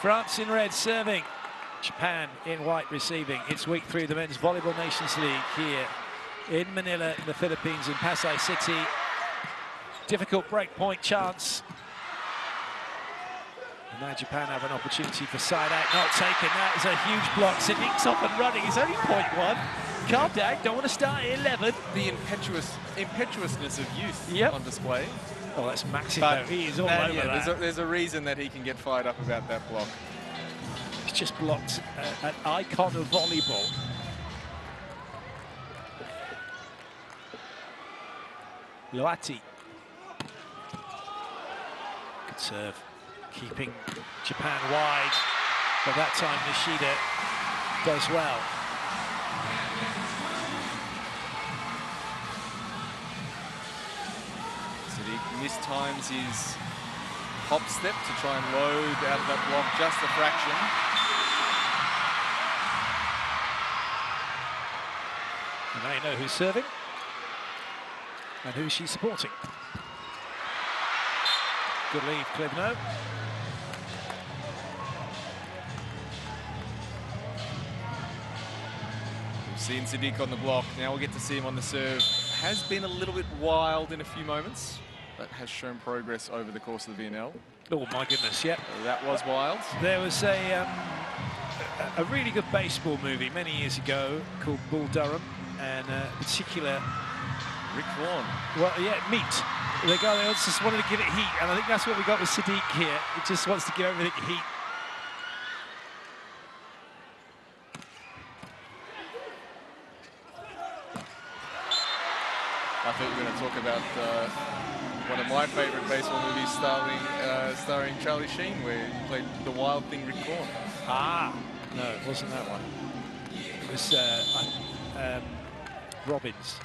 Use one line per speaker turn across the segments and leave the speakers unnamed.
France in red serving, Japan in white receiving. It's week 3 of the Men's Volleyball Nations League here in Manila, in the Philippines, in Pasay City. Difficult break point chance. And now Japan have an opportunity for side out, not taken. That is a huge block. Sadiq's off and running. He's only .1. Calm down, don't want to start at 11.
The impetuousness of youth on display.
Oh, that's Maximo. He is all over that.
There's a reason that he can get fired up about that block.
He's just blocked an icon of volleyball. Loati. Good serve. Keeping Japan wide. But that time Nishida does well.
Mistimes his hop step to try and load out of that block just a fraction.
And now you know who's serving and who she's supporting. Good lead, Klivno.
We've seen Sadiq on the block. Now we'll get to see him on the serve. Has been a little bit wild in a few moments, but has shown progress over the course of the VNL.
Oh my goodness, yeah.
That was wild.
There was a really good baseball movie many years ago called Bull Durham, and particular...
Rick Vaughan.
Well, yeah, Meat. The guy that just wanted to give it heat, and I think that's what we got with Sadiq here. He just wants to give everything heat.
I thought we were going to talk about one of my favourite baseball movies starring Charlie Sheen, where he played the wild thing Rick Vaughan.
Ah, no, it wasn't that one. It was Robbins.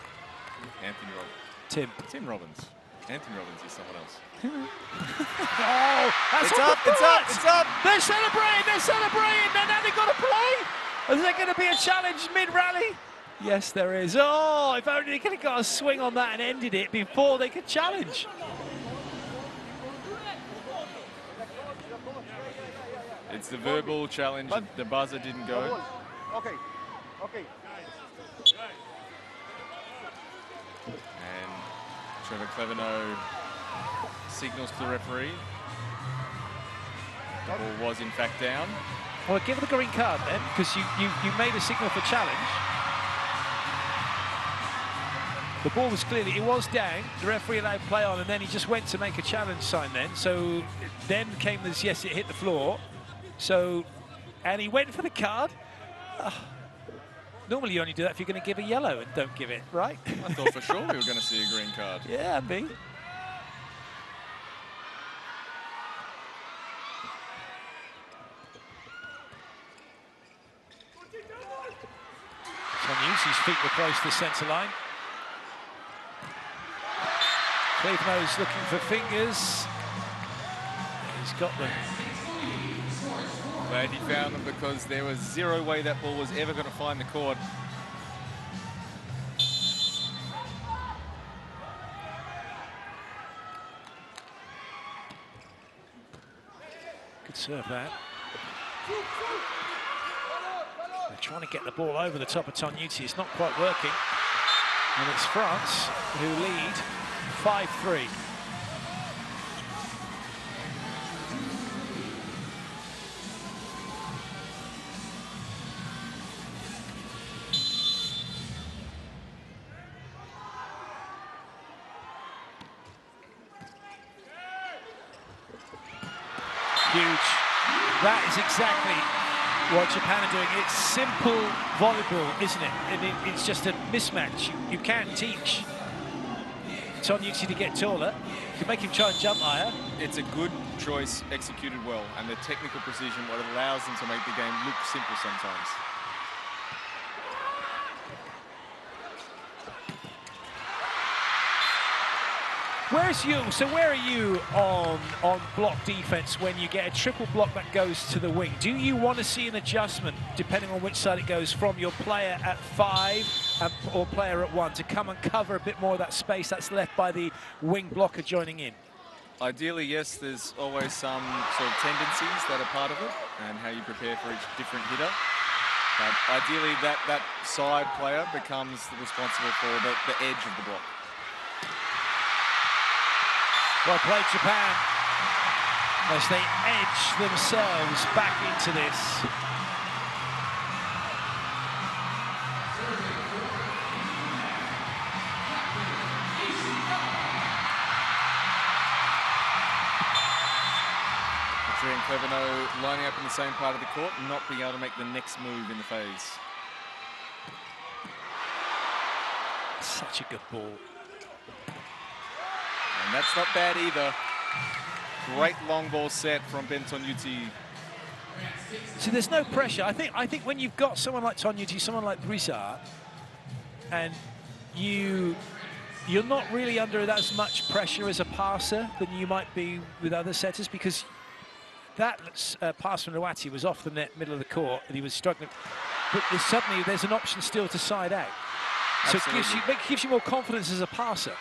Anthony Robbins.
Tim
Robbins. Anthony Robbins is someone else.
Oh, that's
it's up, it's up, it's up!
They're celebrating! Now they've got to play! Is there going to be a challenge mid-rally? Yes, there is. Oh, if only they could have got a swing on that and ended it before they could challenge.
It's the verbal challenge. The buzzer didn't go.
Okay.
And Trevor Kleveno signals to the referee. The ball was in fact down.
Well, give it a green card then, because you made a signal for challenge. The ball was clearly, it was down, the referee allowed play on, and then he just went to make a challenge sign then. So then came this, yes, it hit the floor. So, and he went for the card. Normally you only do that if you're going to give a yellow and don't give it, right?
I thought for sure we were going to see a green card.
Yeah, me. His feet were close to the centre line. Kleveno's looking for fingers. He's got them.
Glad he found them, because there was zero way that ball was ever going to find the court.
Good serve that. They're trying to get the ball over the top of Tognuti. It's not quite working. And it's France who lead 5-3. Huge. That is exactly what Japan are doing. It's simple volleyball, isn't it? And it's just a mismatch. You can't teach Tognuti to get taller. You can make him try and jump higher.
It's a good choice executed well, and the technical precision, what allows them to make the game look simple sometimes.
Where are you on block defense when you get a triple block that goes to the wing? Do you want to see an adjustment, depending on which side it goes, from your player at 5 or player at 1 to come and cover a bit more of that space that's left by the wing blocker joining in?
Ideally, yes, there's always some sort of tendencies that are part of it and how you prepare for each different hitter. But ideally, that side player becomes responsible for the edge of the block.
Well played, Japan, as they edge themselves back into this.
And Cleverno lining up in the same part of the court and not being able to make the next move in the phase.
Such a good ball.
And that's not bad either. Great long ball set from Ben Tonyuti.
See, there's no pressure. I think when you've got someone like Tonyuti, someone like Brizard, and you're not really under as much pressure as a passer than you might be with other setters, because that pass from Luati was off the net, middle of the court, and he was struggling. But suddenly there's an option still to side out. So it gives you more confidence as a passer.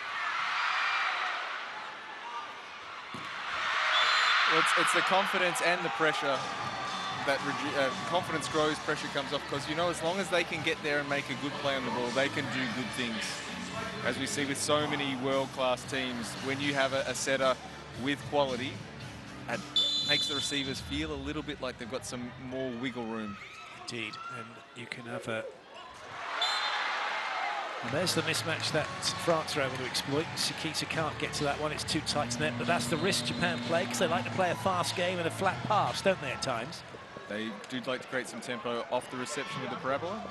Well, it's the confidence and the pressure that confidence grows, pressure comes off, because you know, as long as they can get there and make a good play on the ball, they can do good things. As we see with so many world-class teams, when you have a setter with quality, it makes the receivers feel a little bit like they've got some more wiggle room.
Indeed, and you can have a... And there's the mismatch that France are able to exploit. Sakita can't get to that one, it's too tight to net, but that's the risk Japan play, because they like to play a fast game and a flat pass, don't they, at times?
They do like to create some tempo off the reception with the parabola.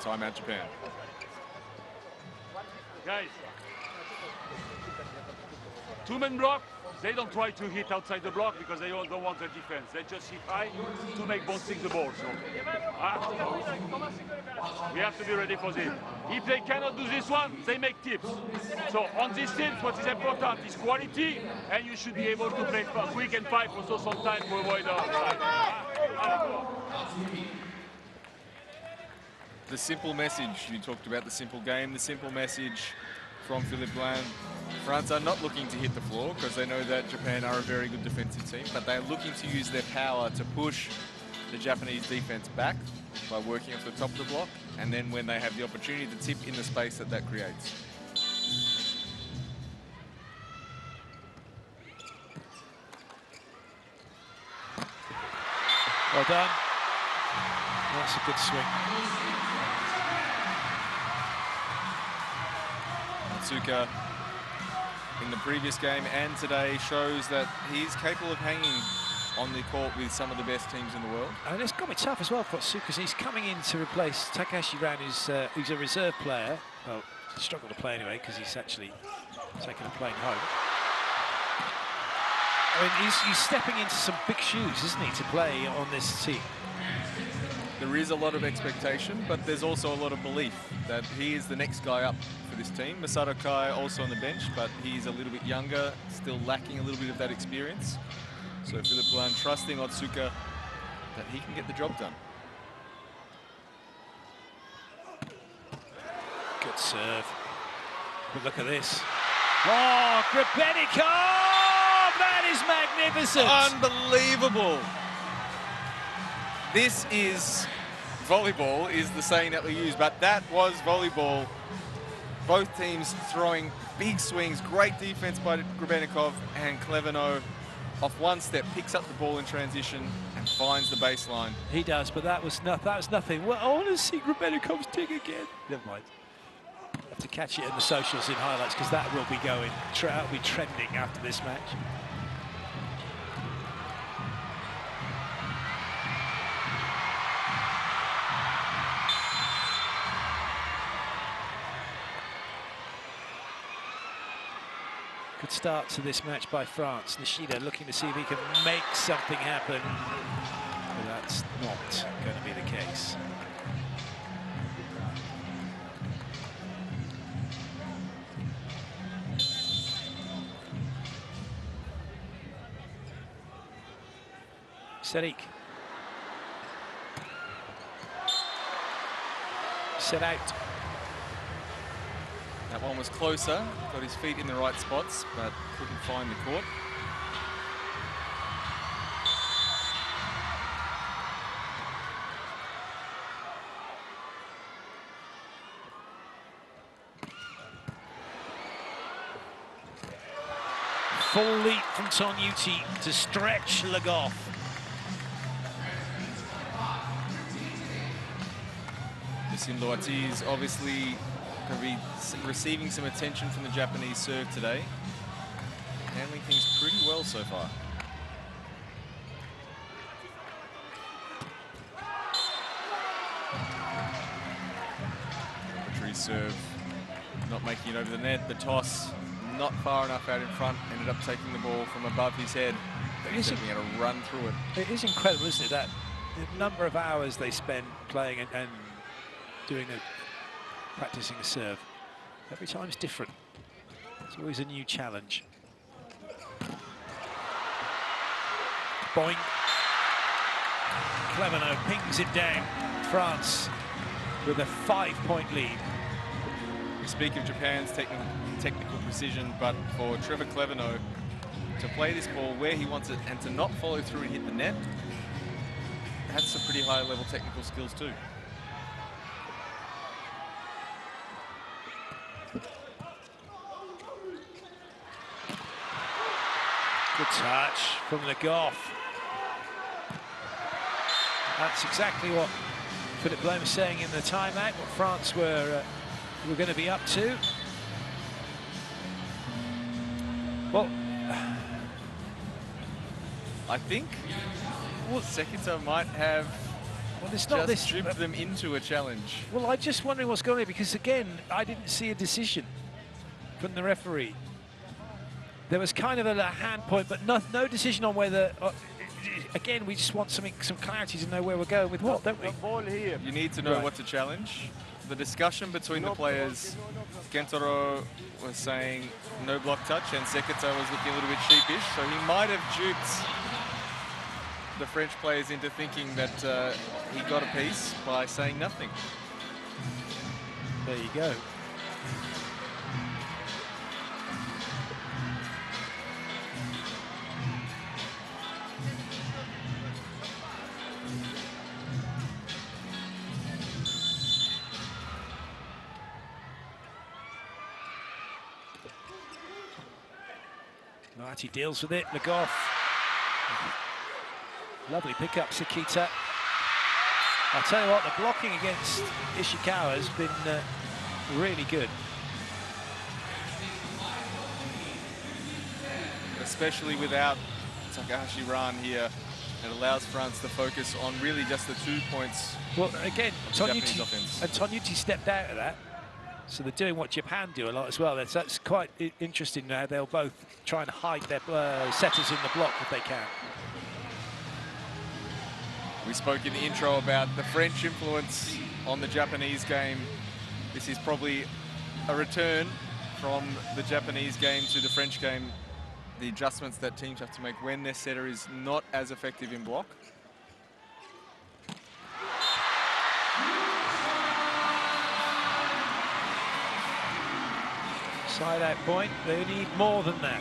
Timeout, Japan.
Guys, two-man block, they don't try to hit outside the block because they don't want their defense. They just hit high to make bouncing the ball. So we have to be ready for this. If they cannot do this one, they make tips. So on these tips, what is important is quality, and you should be able to play quick and pipe also sometimes to avoid the outside.
The simple message, you talked about the simple game, the simple message from Philippe Blanc. France are not looking to hit the floor because they know that Japan are a very good defensive team, but they're looking to use their power to push the Japanese defense back by working off the top of the block, and then when they have the opportunity to tip in the space that creates.
Well done. That's a good swing.
Otsuka in the previous game and today shows that he's capable of hanging on the court with some of the best teams in the world.
And it's going to be tough as well for Otsuka, because he's coming in to replace Takahashi Ran, who's a reserve player. Well, he struggled to play anyway because he's actually taken a plane home. I mean, he's stepping into some big shoes, isn't he, to play on this team?
There is a lot of expectation, but there's also a lot of belief that he is the next guy up for this team. Masato Kai also on the bench, but he's a little bit younger, still lacking a little bit of that experience. So Philippe Blanc trusting Otsuka that he can get the job done.
Good serve. But look at this. Oh, Grebennikov! That is magnificent!
Unbelievable! This is volleyball, is the saying that we use, but that was volleyball. Both teams throwing big swings, great defense by Grebennikov, and Cleverno off one step picks up the ball in transition and finds the baseline.
He does, but that was nothing. Well, I want to see Grebennikov's dig again. Never mind. I'll have to catch it in the socials in highlights, because that will be going. That'll be trending after this match. Good start to this match by France. Nishida looking to see if he can make something happen, but that's not going to be the case. Sadiq. Set out.
That one was closer, got his feet in the right spots, but couldn't find the court.
full leap from Tonyuti to stretch Le Goff.
Yasin Loati is obviously going to be receiving some attention from the Japanese serve today. Handling things pretty well so far. Arbitrary serve, not making it over the net. The toss, not far enough out in front. Ended up taking the ball from above his head. He's going to run through it.
It is incredible, isn't it, that the number of hours they spend playing and doing practicing a serve. Every time's different. It's always a new challenge. Boing. Clevenot pings it down. France with a 5-point lead.
We speak of Japan's technical precision, but for Trevor Clevenot to play this ball where he wants it and to not follow through and hit the net, that's some pretty high level technical skills too.
Good touch from Le Goff. That's exactly what Philippe Blame was saying in the timeout, what France were going to be up to. Well,
I think Sekita might have
it's not
just dribbed them into a challenge.
Well, I'm just wondering what's going on, because again, I didn't see a decision from the referee. There was kind of a hand point, but no decision on whether. Again, we just want some clarity to know where we're going with what, don't we?
Ball here.
You need to know what to challenge. The discussion between the players, Kentaro was saying no block touch, and Sekita was looking a little bit sheepish, so he might have duped the French players into thinking that he got a piece by saying nothing.
There you go. He deals with it, Le Goff. Lovely pick-up, Sekita. I'll tell you what, the blocking against Ishikawa has been really good.
Especially without Takahashi Ran here. It allows France to focus on really just the 2 points.
Well, again,
Tonyuti
stepped out of that. So they're doing what Japan do a lot as well. That's quite interesting now. They'll both try and hide their setters in the block if they can.
We spoke in the intro about the French influence on the Japanese game. This is probably a return from the Japanese game to the French game. The adjustments that teams have to make when their setter is not as effective in block.
Side out point, they need more than that.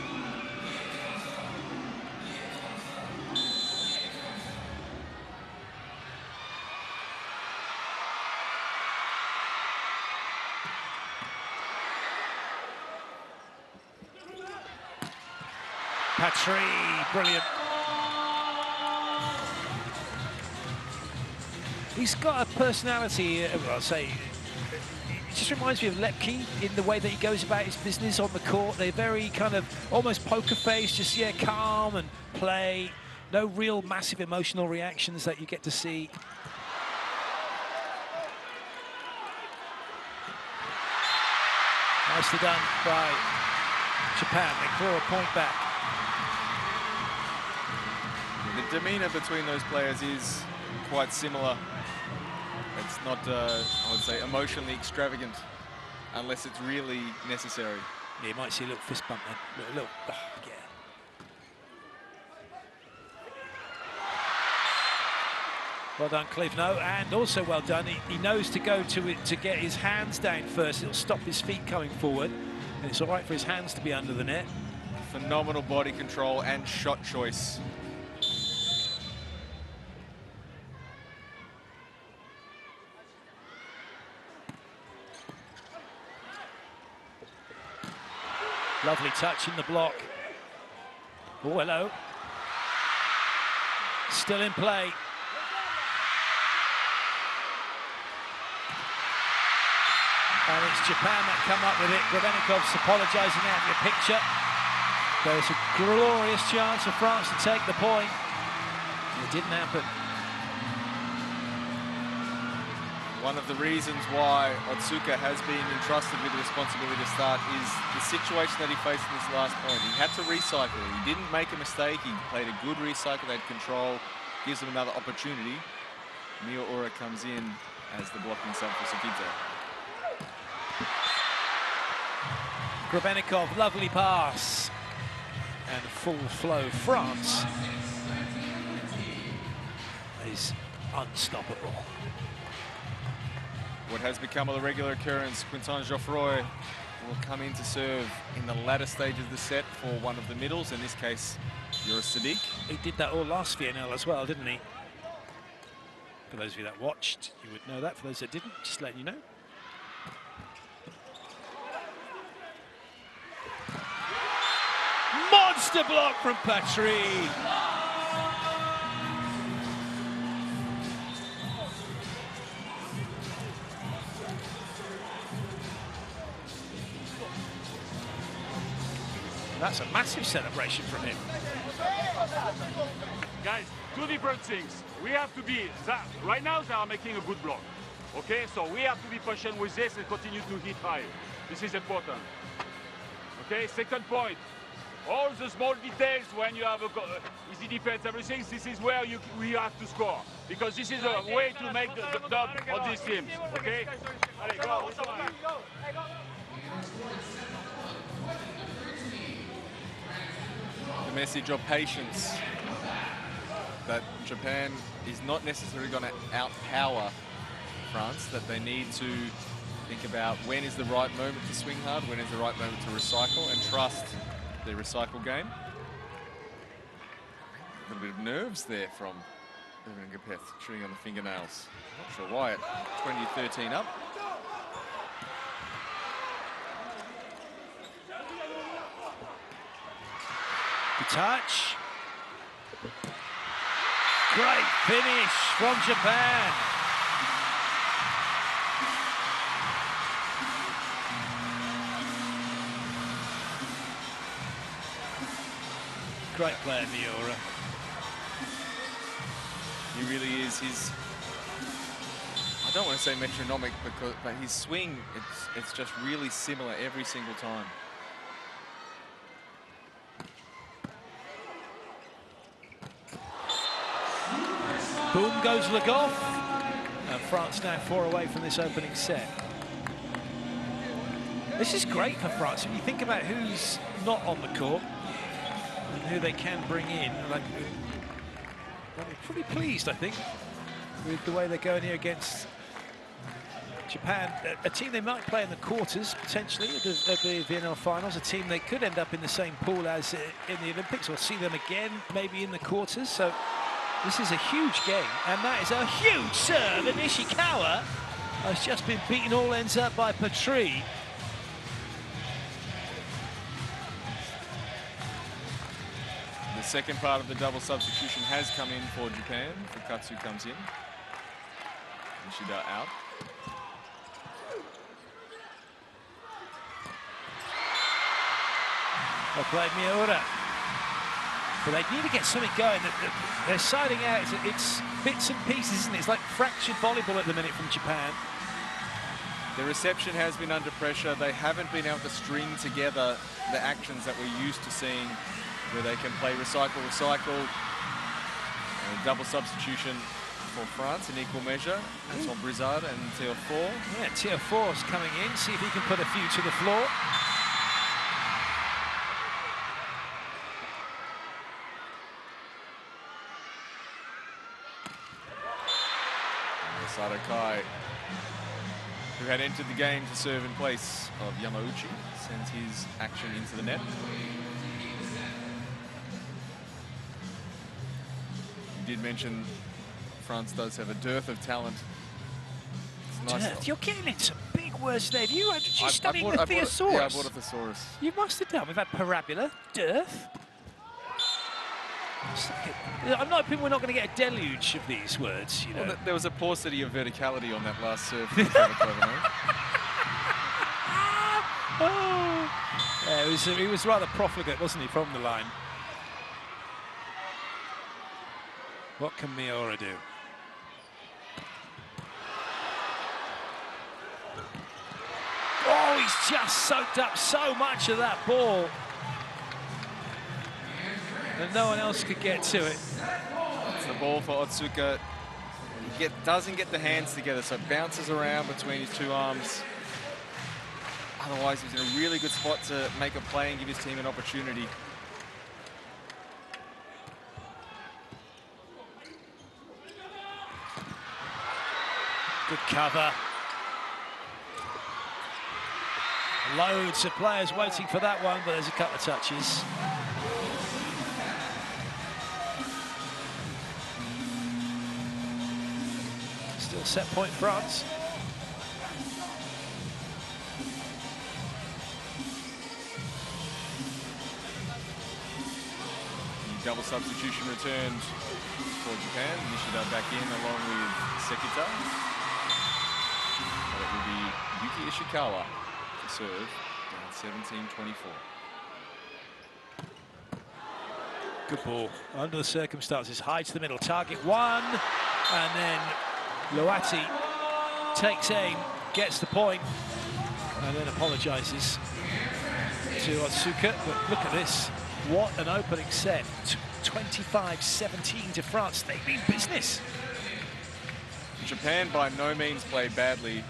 Patry, brilliant. He's got a personality, I'll say, it just reminds me of Lepke in the way that he goes about his business on the court. They're very kind of almost poker face, just calm and play. No real massive emotional reactions that you get to see. Nicely done by Japan. They claw a point back.
The demeanor between those players is quite similar. It's not, I would say, emotionally extravagant unless it's really necessary.
Yeah, you might see a little fist bump then. Look, oh, yeah. Well done, Clevenot, and also well done. He knows to go to it to get his hands down first. It'll stop his feet coming forward, and it's all right for his hands to be under the net.
Phenomenal body control and shot choice.
Lovely touch in the block. Oh, hello. Still in play. And it's Japan that come up with it. Grabenikov's apologising out of your picture. There's a glorious chance for France to take the point. It didn't happen.
One of the reasons why Otsuka has been entrusted with the responsibility to start is the situation that he faced in this last point. He had to recycle. He didn't make a mistake. He played a good recycle. They had control. Gives them another opportunity. Miura comes in as the blocking sub for Sekito.
Grabenikov, lovely pass. And full flow. France is unstoppable.
What has become a regular occurrence, Quentin Geoffroy will come in to serve in the latter stage of the set for one of the middles, in this case, Yura Sadiq.
He did that all last VNL as well, didn't he? For those of you that watched, you would know that. For those that didn't, just letting you know. Monster block from Patry. That's a massive celebration from him.
Guys, two different things. We have to be, right now they are making a good block. Okay, so we have to be patient with this and continue to hit high. This is important. Okay, second point. All the small details when you have a easy defense, everything, this is where we have to score. Because this is a way to make the dub on these teams. Okay? Allez, go.
The message of patience, that Japan is not necessarily going to outpower France, that they need to think about when is the right moment to swing hard, when is the right moment to recycle, and trust their recycle game. A little bit of nerves there from Irvin Gapeth, shooting on the fingernails. Not sure why at 20-13 up.
Good touch. Great finish from Japan. Great player, Miura.
He really is. He's, I don't want to say metronomic, but his swing, it's just really similar every single time.
Boom goes Le Goff. And France now 4 away from this opening set. This is great for France. If you think about who's not on the court and who they can bring in, like, they're pretty pleased, I think, with the way they're going here against Japan, a team they might play in the quarters, potentially, at the VNL finals, a team they could end up in the same pool as in the Olympics, or see them again, maybe in the quarters. So this is a huge game, and that is a huge serve, and Ishikawa has just been beaten all ends up by Patry.
The second part of the double substitution has come in for Japan. Fukatsu comes in. Nishida out.
They played Miura. But they need to get something going. They're siding out. It's bits and pieces, isn't it? It's like fractured volleyball at the minute from Japan.
The reception has been under pressure. They haven't been able to string together the actions that we're used to seeing, where they can play recycle, recycle. And a double substitution for France in equal measure. Antoine Brizard and Tier 4.
Yeah, Tier 4 is coming in. See if he can put a few to the floor.
Sato Kai, who had entered the game to serve in place of Yamauchi, sends his action into the net. You did mention France does have a dearth of talent. It's nice.
Dearth? You're getting into some big words there. Did you studying the
Yeah, I
thesaurus?
bought a thesaurus.
You must have done. We've had parabola, dearth. I'm not hoping we're not going to get a deluge of these words, you know.
Well, there was a paucity of verticality on that last serve. From Trevor.
Oh. Yeah, he was rather profligate, wasn't he, from the line? What can Miura do? Oh, he's just soaked up so much of that ball. And no one else could get to it.
It's the ball for Otsuka. He doesn't get the hands together, so it bounces around between his two arms. Otherwise, he's in a really good spot to make a play and give his team an opportunity.
Good cover. Loads of players waiting for that one, but there's a couple of touches. Still set point France.
The double substitution returned for Japan. Nishida back in along with Sekita. But it will be Yuki Ishikawa to serve down 17-24.
Good ball. Under the circumstances, high to the middle. Target one, and then Loati takes aim, gets the point, and then apologises to Otsuka. But look at this. What an opening set. 25-17 to France. They mean business.
Japan by no means played badly,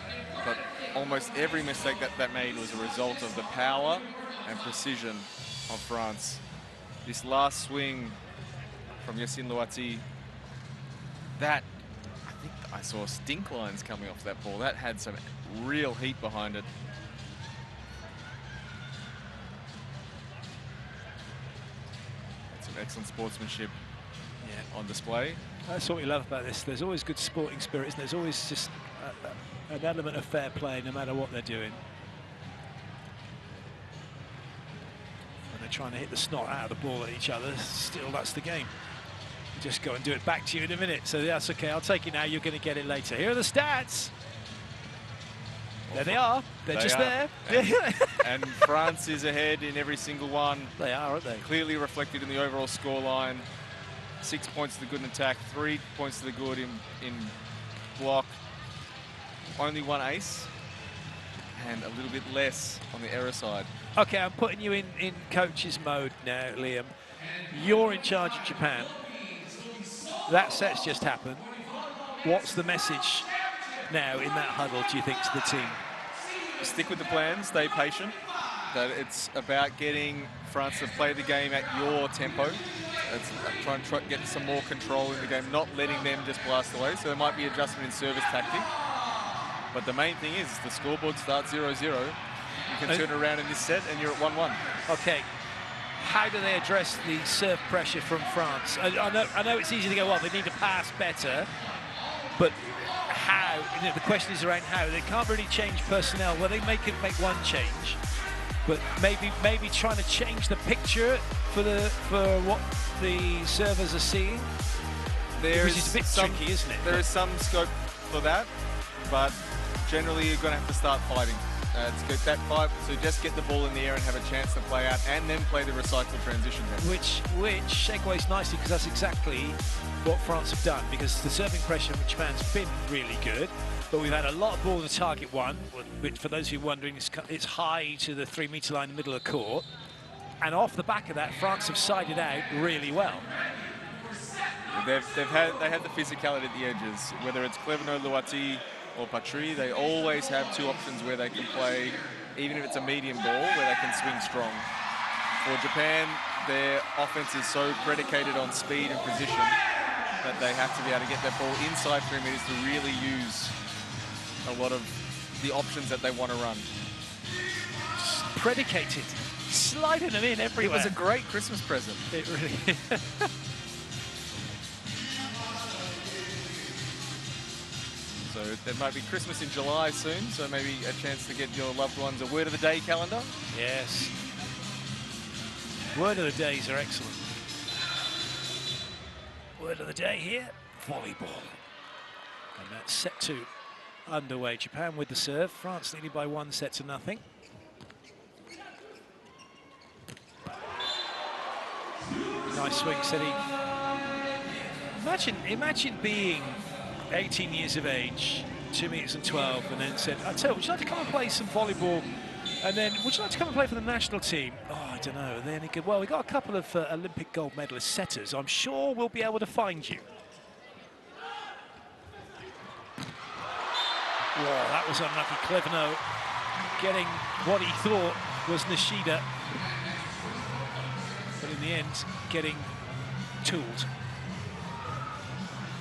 but almost every mistake that made was a result of the power and precision of France. This last swing from Yacine Loati, that, I think I saw stink lines coming off that ball. That had some real heat behind it. Some excellent sportsmanship on display.
That's what we love about this. There's always good sporting spirit, isn't there? There's always just an element of fair play, no matter what they're doing. And they're trying to hit the snot out of the ball at each other. Still, that's the game. Just go and do it back to you in a minute. So that's okay. I'll take it now. You're going to get it later. Here are the stats. There they are. They're just there.
And France is ahead in every single one.
They are, aren't they?
Clearly reflected in the overall scoreline. 6 points to the good in attack, 3 points to the good in block. Only one ace, and a little bit less on the error side.
Okay, I'm putting you in coach's mode now, Liam. You're in charge of Japan. That set's just happened. What's the message now in that huddle, do you think, to the team?
Stick with the plan, stay patient. That it's about getting France to play the game at your tempo. It's try and get some more control in the game, not letting them just blast away. So there might be adjustment in service tactic. But the main thing is the scoreboard starts 0-0. You can turn around in this set and you're at 1-1.
Okay. How do they address the serve pressure from France? I know it's easy to go, well, they need to pass better. But how? You know, the question is around how. They can't really change personnel. Well, they make one change. But maybe trying to change the picture for what the servers are seeing. It's a bit tricky, isn't it?
There is some scope for that, but generally you're going to have to start fighting. It's good, that fight, so just get the ball in the air and have a chance to play out, and then play the recycled transition game.
Which segues nicely, because that's exactly what France have done, because the serving pressure from Japan's been really good. But we've had a lot of ball in the target one, which, for those of you wondering, it's high to the 3-metre line in the middle of the court. And off the back of that, France have sided out really well.
They had the physicality at the edges, whether it's Clevenot, Loati, or Patry. They always have two options where they can play, even if it's a medium ball, where they can swing strong. For Japan, their offense is so predicated on speed and position that they have to be able to get that ball inside 3 meters to really use a lot of the options that they want to run.
Just predicated, sliding them in everywhere.
It was a great Christmas present.
It really is.
So there might be Christmas in July soon, so maybe a chance to get your loved ones a word of the day calendar.
Yes. Word of the days are excellent. Word of the day here, volleyball. And that's set 2 underway. Japan with the serve. France leading by 1-0. Nice swing, City. Imagine being 18 years of age, 2 meters and 12, and then said, I tell you, would you like to come and play some volleyball? And then, would you like to come and play for the national team? Oh, I don't know. And then he could, well, we got a couple of Olympic gold medalist setters. I'm sure we'll be able to find you. Whoa, that was unlucky. Klevno getting what he thought was Nishida, but in the end, getting tooled.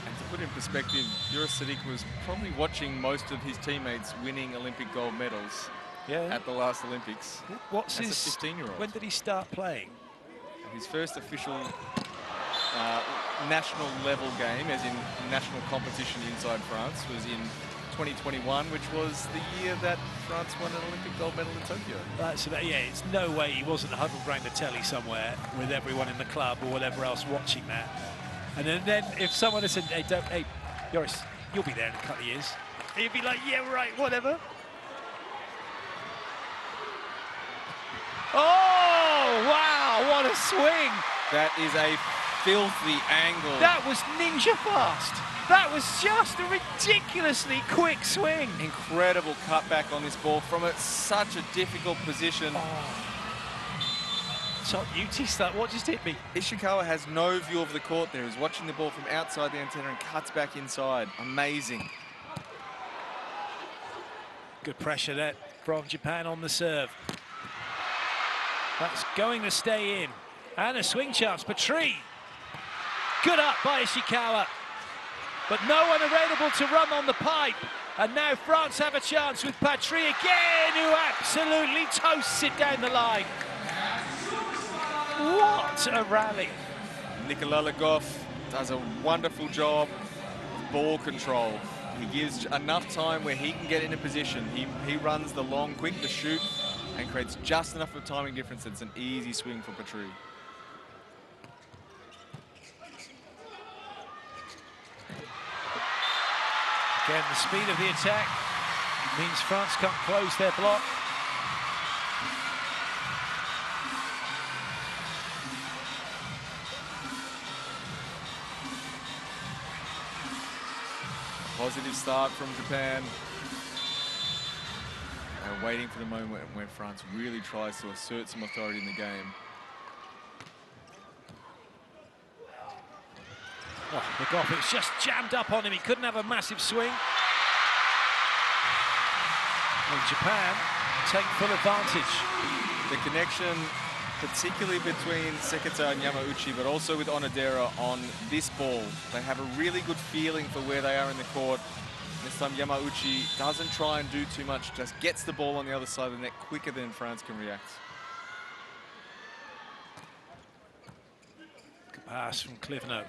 And to put in perspective, Yura Sadiq was probably watching most of his teammates winning Olympic gold medals at the last Olympics.
What's his
15-year-old?
When did he start playing?
His first official national level game, as in national competition inside France, was in 2021, which was the year that France won an Olympic gold medal in Tokyo.
Yeah, it's no way he wasn't huddled around the telly somewhere with everyone in the club or whatever else watching that. And then if someone had said, hey, Joris, you'll be there in a couple of years, he'd be like, yeah, right, whatever. Oh, wow, what a swing.
That is a filthy angle.
That was ninja fast. That was just a ridiculously quick swing.
Incredible cutback on this ball from such a difficult position.
Top Uti start. What just hit me?
Ishikawa has no view of the court there. He's watching the ball from outside the antenna and cuts back inside. Amazing.
Good pressure there from Japan on the serve. That's going to stay in. And a swing chance. Patry. Good up by Ishikawa. But no one available to run on the pipe. And now France have a chance with Patry again, who absolutely toasts it down the line. What a rally.
Nikolai Legov does a wonderful job of ball control. He gives enough time where he can get in a position. He runs the long, quick, the shoot, and creates just enough of a timing difference that it's an easy swing for Patry.
Again, the speed of the attack means France can't close their block.
Positive start from Japan. They're waiting for the moment when France really tries to assert some authority in the game.
Oh, Legov, it's just jammed up on him. He couldn't have a massive swing. And Japan take full advantage.
The connection, particularly between Sekata and Yamauchi, but also with Onodera on this ball. They have a really good feeling for where they are in the court. This time Yamauchi doesn't try and do too much, just gets the ball on the other side of the net quicker than France can react.
Good pass from Klivno.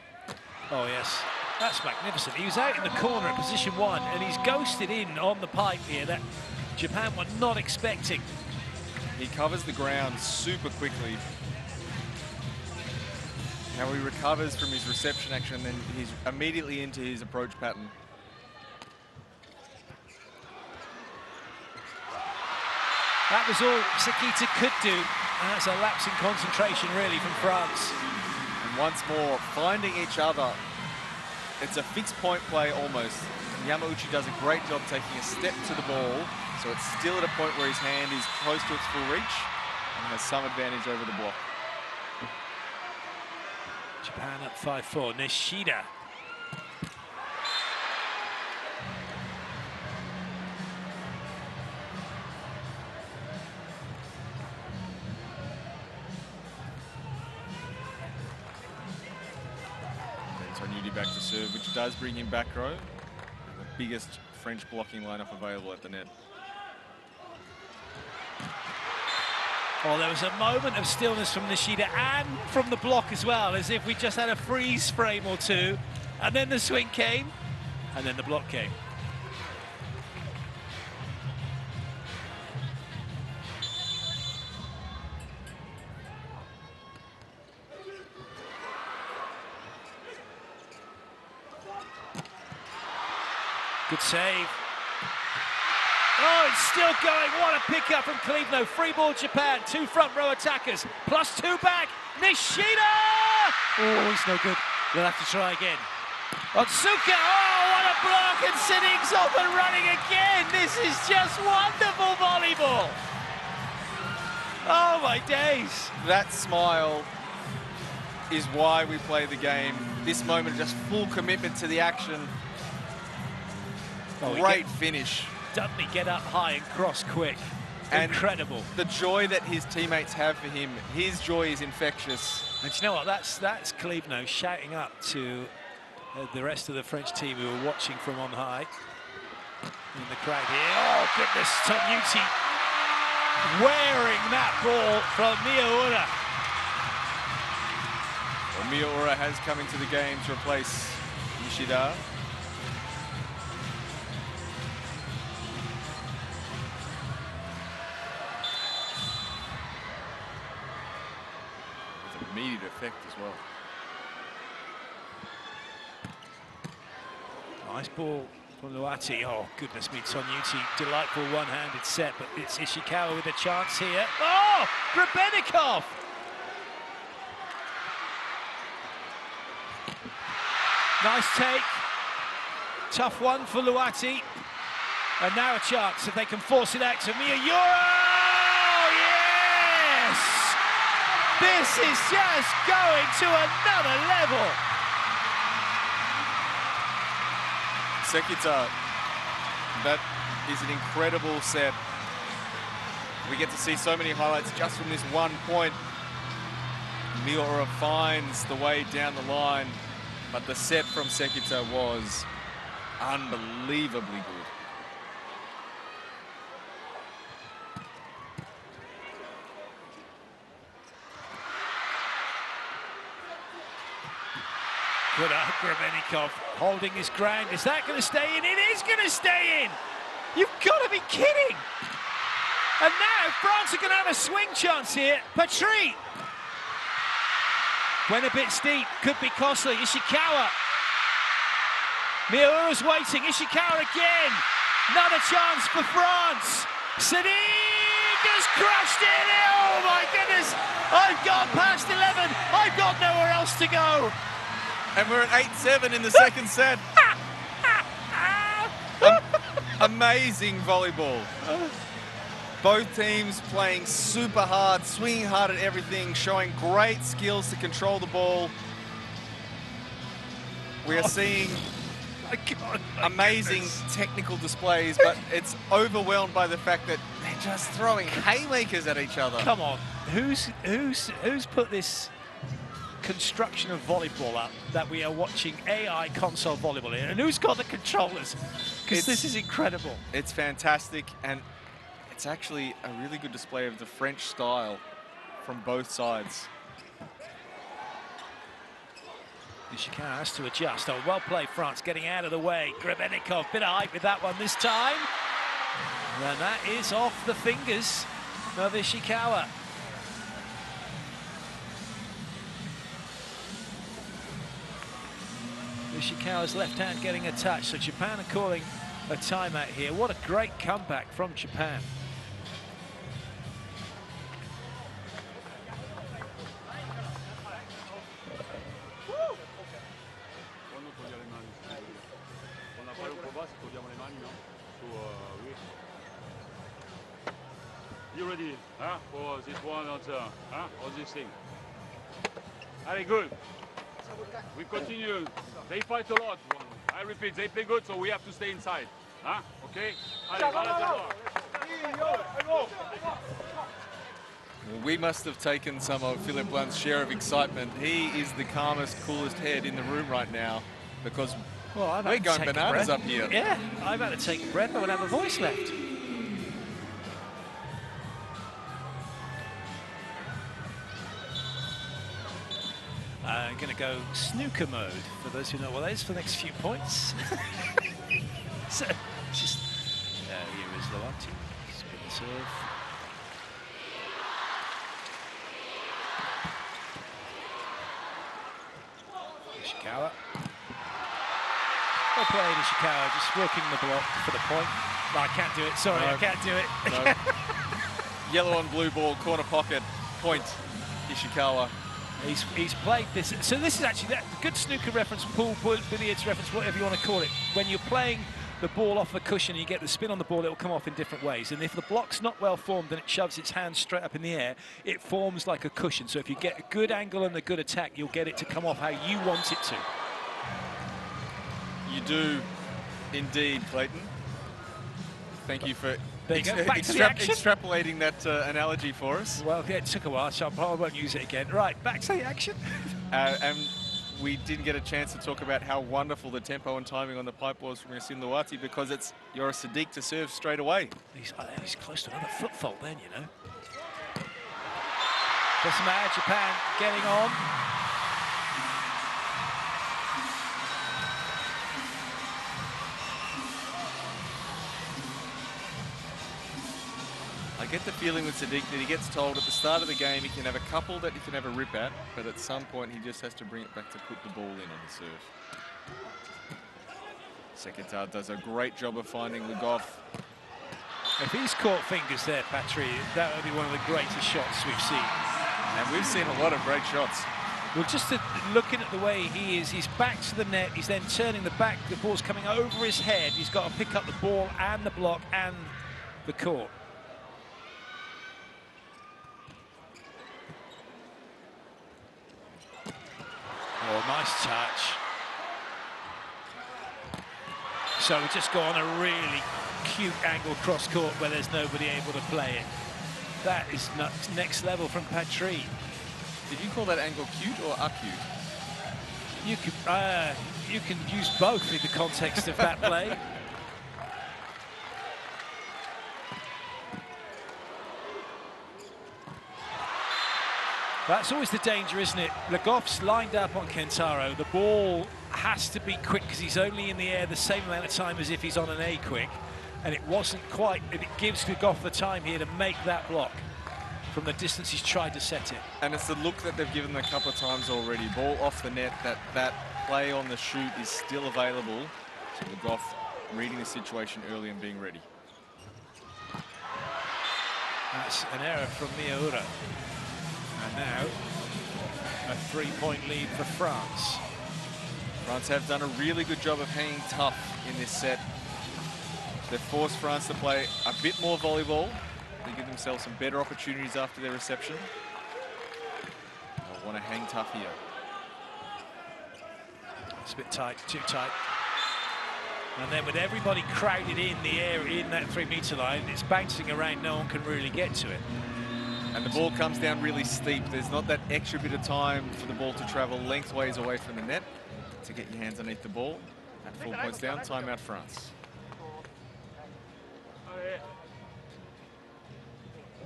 Oh, yes, that's magnificent. He was out in the corner at position 1, and he's ghosted in on the pipe here that Japan were not expecting.
He covers the ground super quickly. Now he recovers from his reception action, then he's immediately into his approach pattern.
That was all Sekita could do, and that's a lapse in concentration, really, from France.
And once more, finding each other. It's a fixed point play almost. Yamauchi does a great job taking a step to the ball, so it's still at a point where his hand is close to its full reach and has some advantage over the block.
Japan up 5-4. Nishida.
Back to serve, which does bring him back row. The biggest French blocking lineup available at the net.
Oh, there was a moment of stillness from Nishida and from the block as well, as if we just had a freeze frame or two, and then the swing came, and then the block came. Good save. Oh, it's still going. What a pickup from Klebno. Free ball Japan. 2 front row attackers. Plus 2 back. Nishida! Oh, he's no good. They'll have to try again. Otsuka. Oh, what a block. And Sinning's off and running again. This is just wonderful volleyball. Oh, my days.
That smile is why we play the game. This moment, just full commitment to the action. Great finish.
Dudley get up high and cross quick.
And
incredible.
The joy that his teammates have for him, his joy is infectious.
And you know what? That's Klebno shouting up to the rest of the French team who are watching from on high. In the crowd here. Oh, goodness. Tonyuti wearing that ball from Miyaura.
Well, Miyaura has come into the game to replace Nishida. Immediate effect as well.
Nice ball from Luati. Oh, goodness me, Tonyuti. Delightful one-handed set, but it's Ishikawa with a chance here. Oh, Grebennikov! Nice take. Tough one for Luati. And now a chance if they can force it out to Miyaura. This is just going to another level.
Sekita, that is an incredible set. We get to see so many highlights just from this one point. Miyaura finds the way down the line, but the set from Sekita was unbelievably good.
Good up, Grebennikov holding his ground. Is that going to stay in? It is going to stay in! You've got to be kidding! And now France are going to have a swing chance here. Patry! Went a bit steep, could be costly. Ishikawa. Miura's waiting. Ishikawa again. Another chance for France. Sadiq has crushed it! Oh my goodness! I've gone past 11. I've got nowhere else to go.
And we're at 8-7 in the second set. Amazing volleyball. Both teams playing super hard, swinging hard at everything, showing great skills to control the ball. We are seeing amazing technical displays, but it's overwhelmed by the fact that they're just throwing haymakers at each other.
Come on, who's put this construction of volleyball up that we are watching AI console volleyball in, and who's got the controllers? Because this is incredible.
It's fantastic, and it's actually a really good display of the French style from both sides.
Ishikawa has to adjust. Oh, well played, France, getting out of the way. Grebennikov, bit of hype with that one this time. And that is off the fingers of Ishikawa. Ishikawa's left hand getting a touch, so Japan are calling a timeout here. What a great comeback from Japan.
You ready, huh? For this one answer, huh? Or this thing? Allez, good. We continue. They fight a lot. I repeat, they play good, so we have to stay inside. Huh? Okay? Allez,
Well, we must have taken some of Philippe Blunt's share of excitement. He is the calmest, coolest head in the room right now because we're going bananas up here.
Yeah, I've had to take a breath. I won't have a voice left. I'm going to go snooker mode, for those who know what that is, for the next few points. So, just, here is Luati, spin the serve. Ishikawa. Well played, Ishikawa, just working the block for the point. No, I can't do it. Sorry,
No.
I can't do it.
No. Yellow and blue ball, corner pocket, point, Ishikawa.
He's played this. So this is actually that good snooker reference, pool, billiards reference, whatever you want to call it. When you're playing the ball off the cushion, you get the spin on the ball, it will come off in different ways. And if the block's not well formed and it shoves its hand straight up in the air, it forms like a cushion. So if you get a good angle and a good attack, you'll get it to come off how you want it to.
You do indeed, Clayton. Thank you for extrapolating that analogy for us.
Well, yeah, it took a while, so I probably won't use it again. Right, back to the action.
And we didn't get a chance to talk about how wonderful the tempo and timing on the pipe was from Yasin Luati, because it's Yora Sadiq to serve straight away.
He's close to another foot fault then, you know. Doesn't matter, Japan getting on.
I get the feeling with Sadiq that he gets told at the start of the game he can have a couple that he can have a rip at, but at some point he just has to bring it back to put the ball in on the serve. Seketar does a great job of finding Lugov.
If he's caught fingers there, Patry, that would be one of the greatest shots we've seen.
And we've seen a lot of great shots.
Well, just looking at the way he is, he's back to the net, he's then turning the back, the ball's coming over his head, he's got to pick up the ball and the block and the court. Oh, nice touch. So we just go on a really cute angle cross court where there's nobody able to play it. That is next level from Patry.
Did you call that angle cute or acute?
You can use both in the context of that play. That's always the danger, isn't it? Lugov's lined up on Kentaro. The ball has to be quick because he's only in the air the same amount of time as if he's on an A quick. And it wasn't quite, it gives Lugov the time here to make that block from the distance he's tried to set it.
And it's the look that they've given them a couple of times already. Ball off the net, that play on the shoot is still available. So Lugov reading the situation early and being ready.
That's an error from Miura. And now, a 3-point lead for France.
France have done a really good job of hanging tough in this set. They've forced France to play a bit more volleyball. They give themselves some better opportunities after their reception. They'll want to hang tough here.
It's a bit tight, too tight. And then with everybody crowded in the area, in that 3-meter line, it's bouncing around, no one can really get to it.
And the ball comes down really steep. There's not that extra bit of time for the ball to travel lengthways away from the net to get your hands underneath the ball. At 4 points down, timeout France.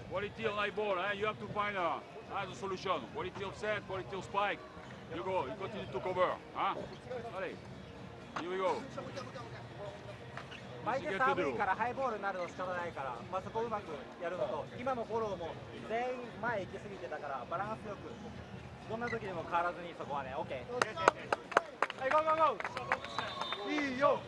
Quality of live ball, you have to find a solution. Quality of set, quality of spike. You go, you continue to cover. Allez, here we go.
相手サーブいいからハイボールになるの仕方ないから、そこをうまくやるのと、今のフォローも全員前行き過ぎてたからバランスよく、どんな時でも変わらずにそこはね、オッケー。はい、ゴーゴーゴー。いいよ。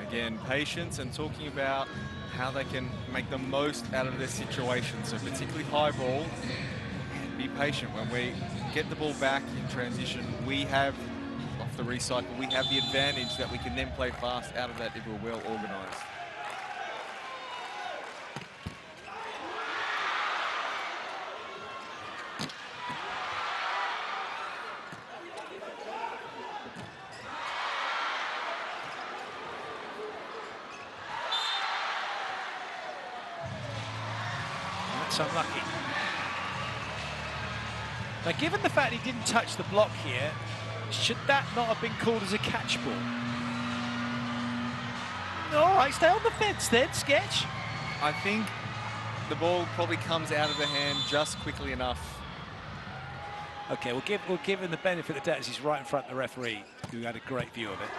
Again, patience and talking about how they can make the most out of their situation. So particularly high ball, be patient. When we get the ball back in transition, we have, off the recycle, we have the advantage that we can then play fast out of that if we're well organised.
Unlucky. Now, given the fact he didn't touch the block here, should that not have been called as a catch ball? All right, stay on the fence then, Sketch.
I think the ball probably comes out of the hand just quickly enough.
Okay, we'll give him the benefit of the doubt as he's right in front of the referee, who had a great view of it.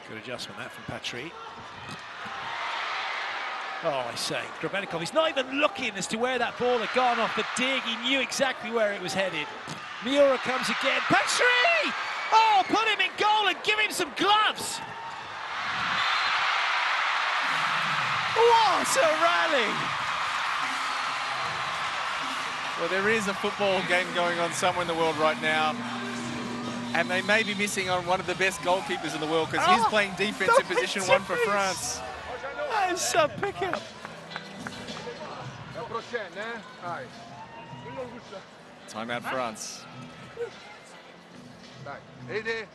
Good adjustment that from Patry. Oh, I say, Drabenikov, he's not even looking as to where that ball had gone off the dig. He knew exactly where it was headed. Miura comes again. Patry! Oh, put him in goal and give him some gloves. What a rally!
Well, there is a football game going on somewhere in the world right now, and they may be missing on one of the best goalkeepers in the world because he's playing defense in position 1 for France.
That is some pickup.
Timeout France.
Dai, vede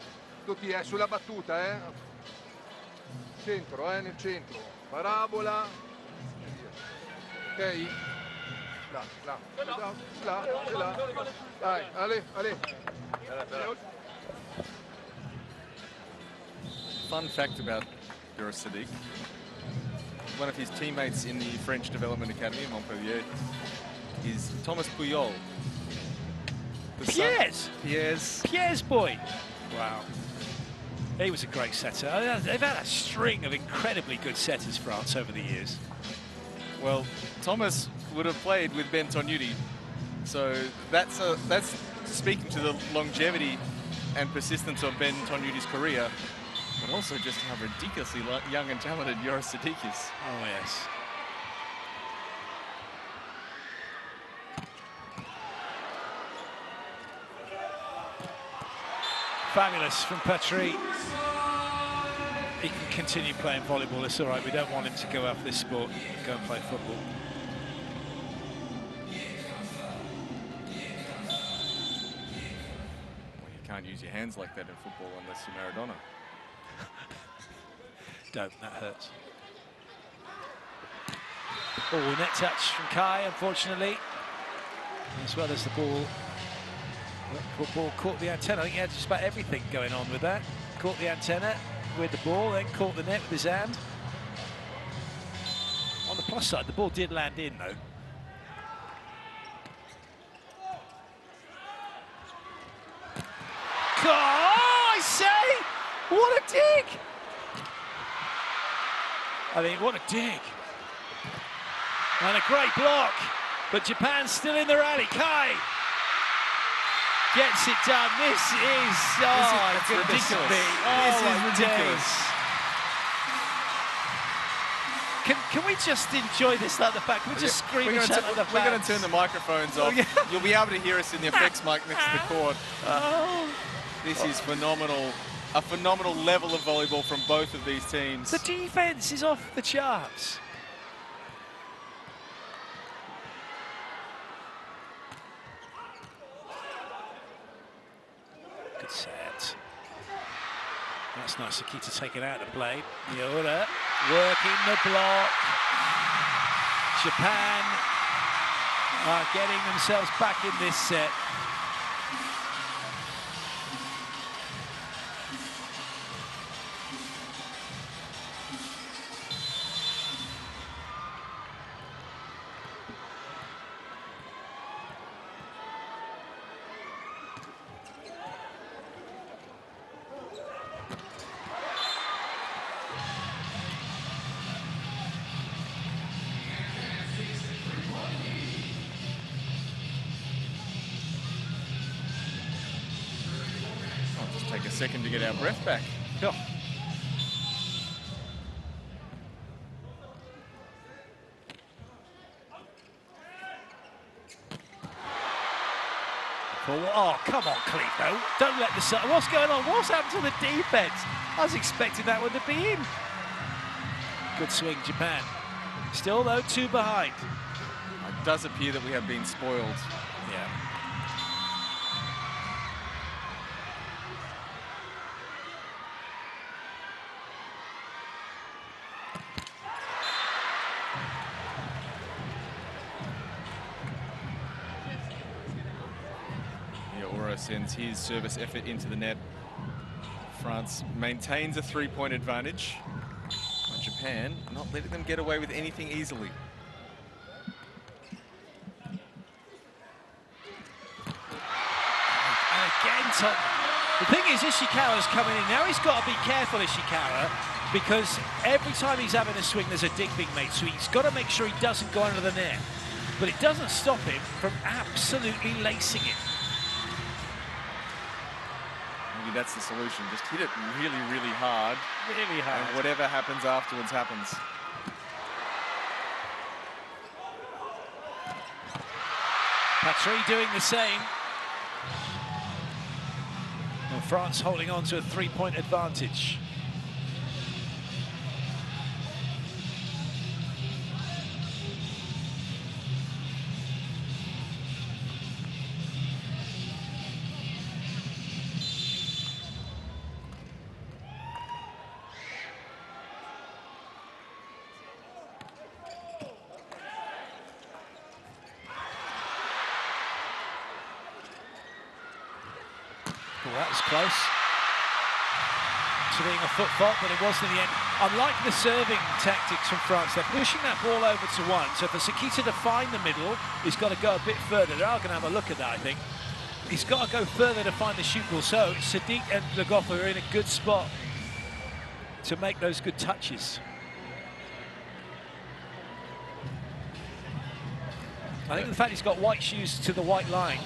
tutti sulla battuta, Centro, nel centro. Parabola. Ok? Là. Dai, Ale.
Fun fact about Yoris Sadiq. One of his teammates in the French Development Academy in Montpellier is Thomas Puyol.
Pierre's boy. Wow. He was a great setter. They've had a string of incredibly good setters, France, over the years.
Well, Thomas would have played with Ben Tognuti, so that's speaking to the longevity and persistence of Ben Tognuti's career, but also just how ridiculously young and talented Yoris Sadiq is.
Oh, yes. Fabulous from Patry. He can continue playing volleyball, it's all right. We don't want him to go off this sport and go and play football.
Well, you can't use your hands like that in football unless you're Maradona.
Don't, that hurts. Oh, net touch from Kai, unfortunately. As well as the ball. The ball caught the antenna. I think he had just about everything going on with that. Caught the antenna with the ball, then caught the net with his hand. On the plus side, the ball did land in, though. Oh, I say! What a dig! I mean, what a dig. And a great block. But Japan's still in the rally. Kai gets it done. This is
ridiculous.
This is ridiculous. Can we just enjoy this at the back? Can we just scream and shout at the fans?
We're going to turn the microphones off. Yeah. You'll be able to hear us in the effects mic next to the court. This is phenomenal. A phenomenal level of volleyball from both of these teams.
The defense is off the charts. Good set. That's nice. Akita taken out of play. Miura working the block. Japan are getting themselves back in this set.
Take a second to get our breath back.
Yeah. Oh, come on, Clevo. Don't let this up. What's going on? What's happened to the defense? I was expecting that one to be in. Good swing, Japan. Still, though, 2 behind.
It does appear that we have been spoiled.
Yeah.
Sends his service effort into the net. France maintains a 3-point advantage. But Japan not letting them get away with anything easily.
And again, The thing is, Ishikawa's coming in. Now he's got to be careful, Ishikawa, because every time he's having a swing, there's a dig being made. So he's got to make sure he doesn't go under the net. But it doesn't stop him from absolutely lacing it.
Maybe that's the solution. Just hit it really, really hard.
Really hard.
And whatever happens afterwards happens.
Patry doing the same. And France holding on to a 3-point advantage. Well, that was close to being a foot fault, but it wasn't in the end. Unlike the serving tactics from France, they're pushing that ball over to one. So for Sakita to find the middle, he's got to go a bit further. They are going to have a look at that, I think. He's got to go further to find the shoot ball. So Sadiq and Le Goff are in a good spot to make those good touches. I think the fact he's got white shoes to the white line.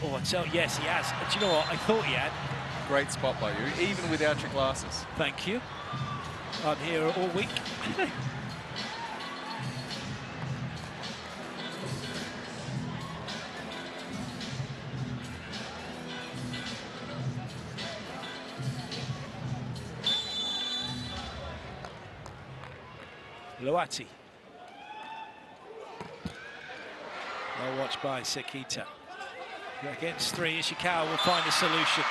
Oh, and so, yes, he has. But you know what? I thought he had.
Great spot by you, even without your glasses.
Thank you. I'm here all week. Luati. Well watched by Sekita. Against three, Ishikawa will find a solution.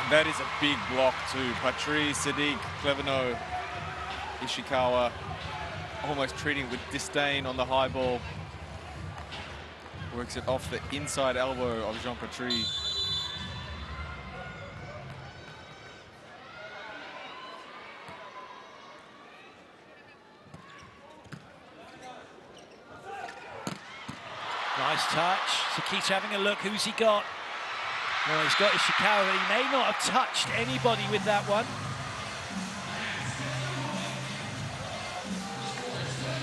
And that is a big block too. Patry, Sadiq, Cleveno, Ishikawa almost treating it with disdain on the high ball. Works it off the inside elbow of Jean Patry.
Nice touch. Sakita having a look. Who's he got? Well, he's got Ishikawa. He may not have touched anybody with that one.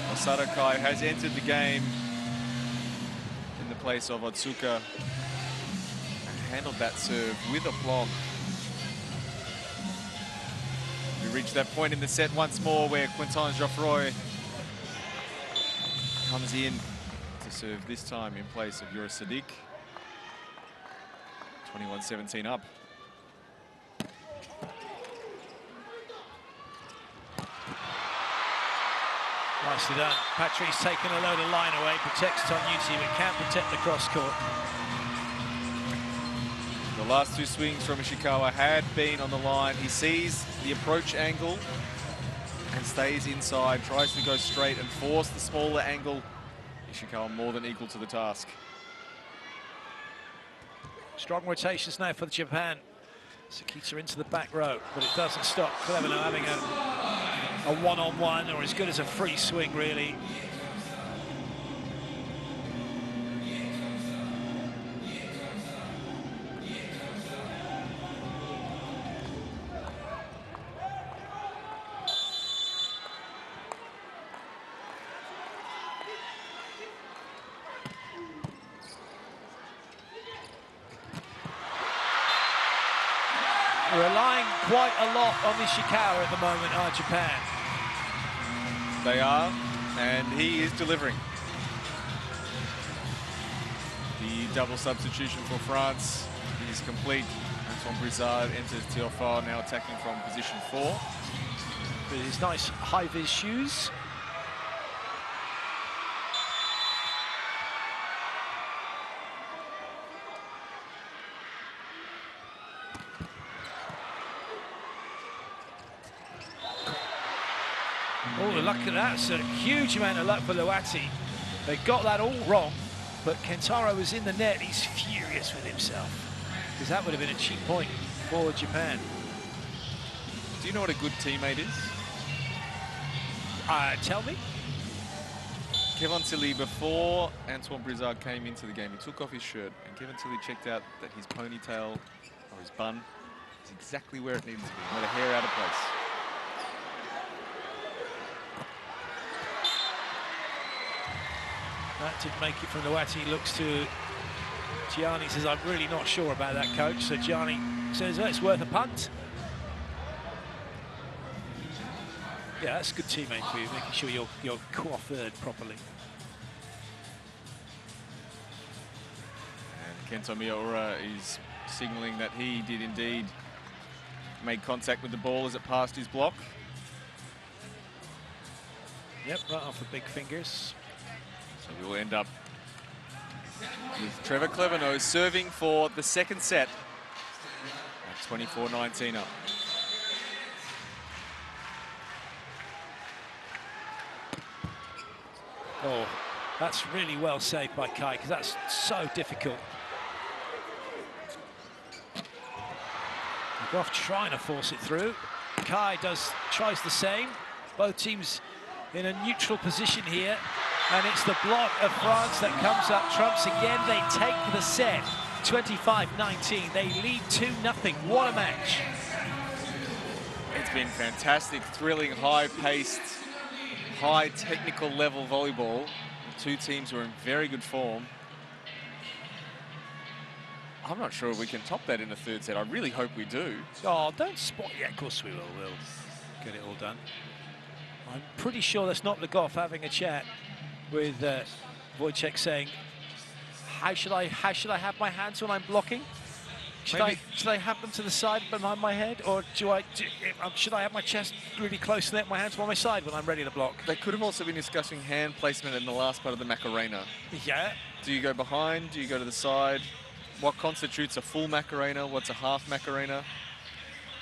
Masato Kai has entered the game in the place of Otsuka and handled that serve with aplomb. We reach that point in the set once more where Quentin Geoffroy comes in to serve this time in place of Yura Sadiq. 21-17 up.
Nicely done. Patry's taken a load of line away, protects Tonyuti, but can't protect the cross court.
The last two swings from Ishikawa had been on the line. He sees the approach angle and stays inside, tries to go straight and force the smaller angle. Ishikawa more than equal to the task.
Strong rotations now for Japan. Sakita into the back row, but it doesn't stop Cleveno having a one-on-one or as good as a free swing, really. Relying quite a lot on Ishikawa at the moment, are Japan.
They are, and he is delivering. The double substitution for France is complete. Antoine Brizard enters Théophile, now attacking from position 4.
With his nice high-vis shoes. Oh, the luck at that. It's a huge amount of luck for Luati. They got that all wrong, but Kentaro was in the net. He's furious with himself, because that would have been a cheap point for Japan.
Do you know what a good teammate is?
Tell me.
Kevin Tilly, before Antoine Brizard came into the game, he took off his shirt, and Kevin Tilly checked out that his ponytail or his bun is exactly where it needs to be, not a hair out of place.
That didn't make it from Nawati. Looks to Gianni, says, I'm really not sure about that, coach. So Gianni says, oh, it's worth a punt. Yeah, that's a good teammate for you, making sure you're coiffured properly.
And Kento Miura is signalling that he did indeed make contact with the ball as it passed his block.
Yep, right off the big fingers.
So we'll end up with Trevor Clevernose serving for the second set at 24-19 up.
Oh, that's really well saved by Kai, because that's so difficult. Goff trying to force it through. Kai tries the same. Both teams in a neutral position here. And it's the block of France that comes up trumps again. They take the set, 25-19. They lead 2-0. What a match.
It's been fantastic, thrilling, high-paced, high technical level volleyball. The two teams are in very good form. I'm not sure we can top that in the third set. I really hope we do.
Oh, don't spot. Yeah, of course we will. We'll get it all done. I'm pretty sure that's not Le Goff having a chat with Wojciech saying, how should I have my hands when I'm blocking? Should I have them to the side behind my head, or should I have my chest really close to my hands by my side when I'm ready to block?
They could have also been discussing hand placement in the last part of the Macarena.
Yeah.
Do you go behind? Do you go to the side? What constitutes a full Macarena? What's a half Macarena?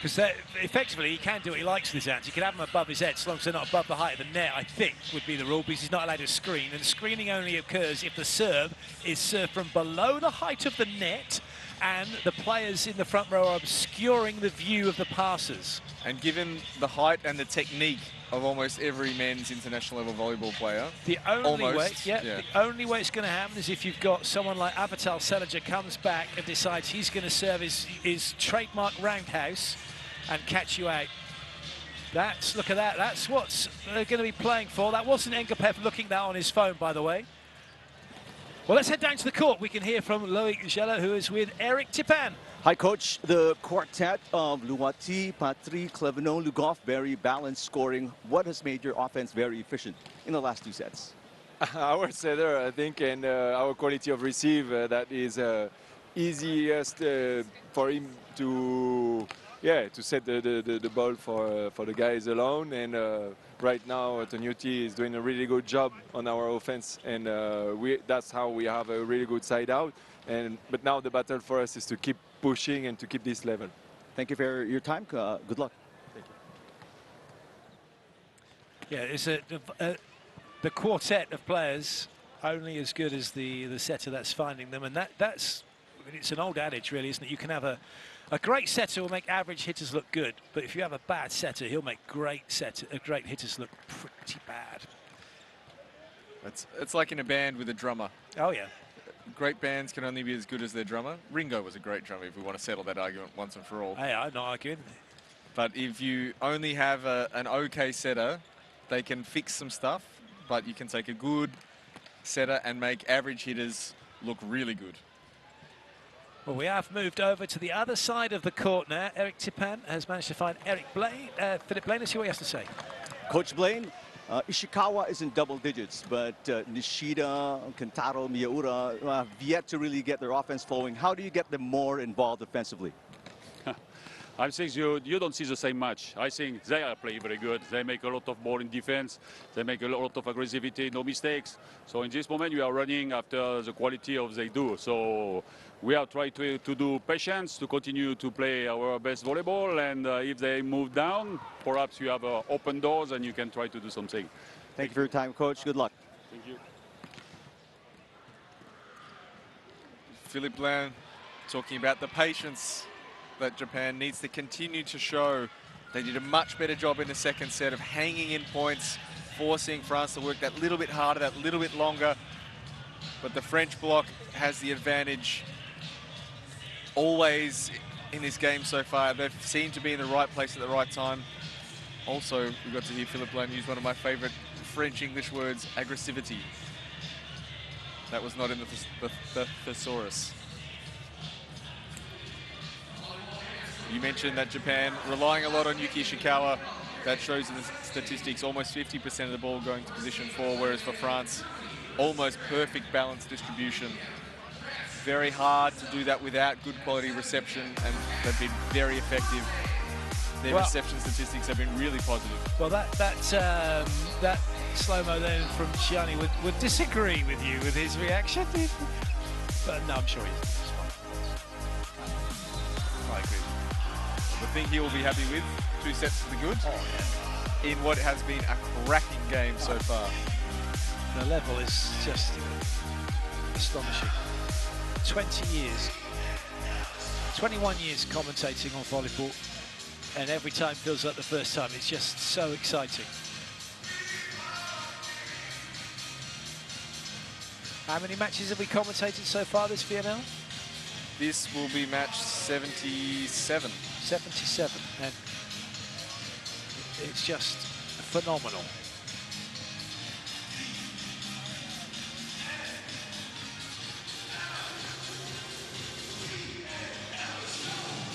Because effectively, he can do what he likes with his hands. He can have them above his head, so long as they're not above the height of the net, I think, would be the rule, because he's not allowed to screen. And screening only occurs if the serve is served from below the height of the net, and the players in the front row are obscuring the view of the passers.
And given the height and the technique of almost every men's international level volleyball player,
the only way it's going to happen is if you've got someone like Avital Seliger comes back and decides he's going to serve his trademark roundhouse and catch you out. Look at that. That's what they're going to be playing for. That wasn't Engapev looking that on his phone, by the way. Well, let's head down to the court. We can hear from Loic Gela, who is with Eric Tipan.
Hi, Coach. The quartet of Luati, Patry, Clevenon, Le Goff, very balanced scoring. What has made your offense very efficient in the last two sets?
Our setter, I think, and our quality of receive, that is easiest for him to set the ball for the guys alone. And right now, Tognuti is doing a really good job on our offense, and that's how we have a really good side out. But now the battle for us is to keep pushing and to keep this level.
Thank you for your time. Good luck.
Thank you.
Yeah, it's the quartet of players only as good as the setter that's finding them, and that's it's an old adage, really, isn't it? You can have a great setter will make average hitters look good, but if you have a bad setter, he'll make great hitters look pretty bad.
It's like in a band with a drummer.
Oh yeah.
Great bands can only be as good as their drummer. Ringo was a great drummer, if we want to settle that argument once and for all.
Hey, I'm not arguing.
But if you only have an okay setter, they can fix some stuff, but you can take a good setter and make average hitters look really good.
Well, we have moved over to the other side of the court now. Eric Tipan has managed to find Philip Blaine. Let's see what he has to say.
Coach Blaine, Ishikawa is in double digits, but Nishida, Kentaro, Miura have yet to really get their offense flowing. How do you get them more involved offensively?
I think you don't see the same match. I think they are playing very good. They make a lot of ball in defense. They make a lot of aggressivity, no mistakes. So in this moment, we are running after the quality of they do. So we are trying to do patience, to continue to play our best volleyball. And if they move down, perhaps you have open doors and you can try to do something.
Thank you for your time, Coach. Good luck.
Thank you.
Philip Blaine talking about the patience that Japan needs to continue to show. They did a much better job in the second set of hanging in points, forcing France to work that little bit harder, that little bit longer. But the French block has the advantage always in this game so far. They've seemed to be in the right place at the right time. Also, we got to hear Philippe Lahm use one of my favorite French English words, aggressivity. That was not in the thesaurus. You mentioned that Japan relying a lot on Yuki Ishikawa. That shows in the statistics almost 50% of the ball going to position 4, whereas for France, almost perfect balance distribution. Very hard to do that without good quality reception, and they've been very effective. Their reception statistics have been really positive.
Well, that slow-mo then from Gianni would disagree with you with his reaction. But no, I'm sure he's fine. I agree.
The thing he will be happy with, 2 sets to the good.
Oh, yeah.
In what has been a cracking game so far.
The level is just astonishing. 20 years, 21 years commentating on volleyball, and every time feels like the first time. It's just so exciting. How many matches have we commentated so far this VNL?
This will be match 77.
77, and it's just phenomenal.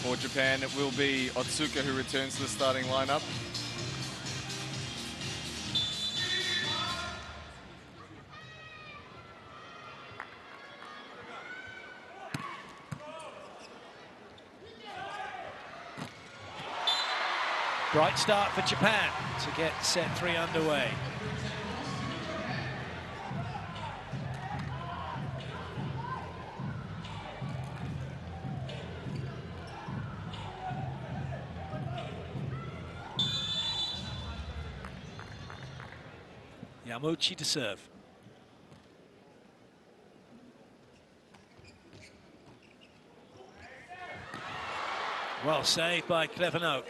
For Japan, it will be Otsuka who returns to the starting lineup.
Bright start for Japan to get set 3 underway. Yamauchi to serve. Well saved by Clevenot.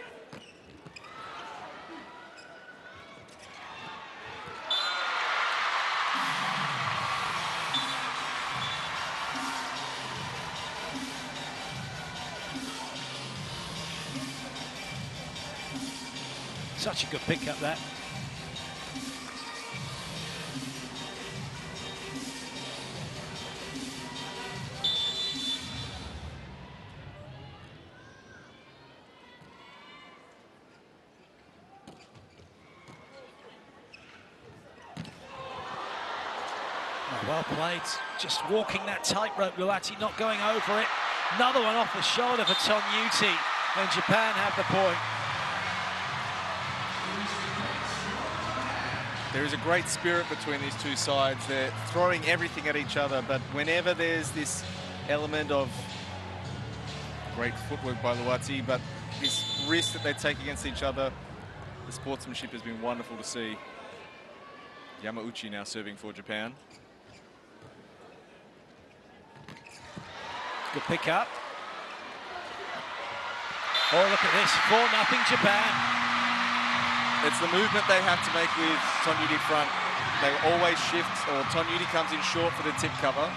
Such a good pickup, that. Well played, just walking that tightrope, Luati not going over it. Another one off the shoulder for Tonyuti, and Japan have the point.
There is a great spirit between these two sides. They're throwing everything at each other, but whenever there's this element of great footwork by Luati, but this risk that they take against each other, the sportsmanship has been wonderful to see. Yamauchi now serving for Japan.
Good pick up. Oh, look at this, 4-0 Japan.
It's the movement they have to make with Tonyuti front. They always shift, or Tonyuti comes in short for the tip cover,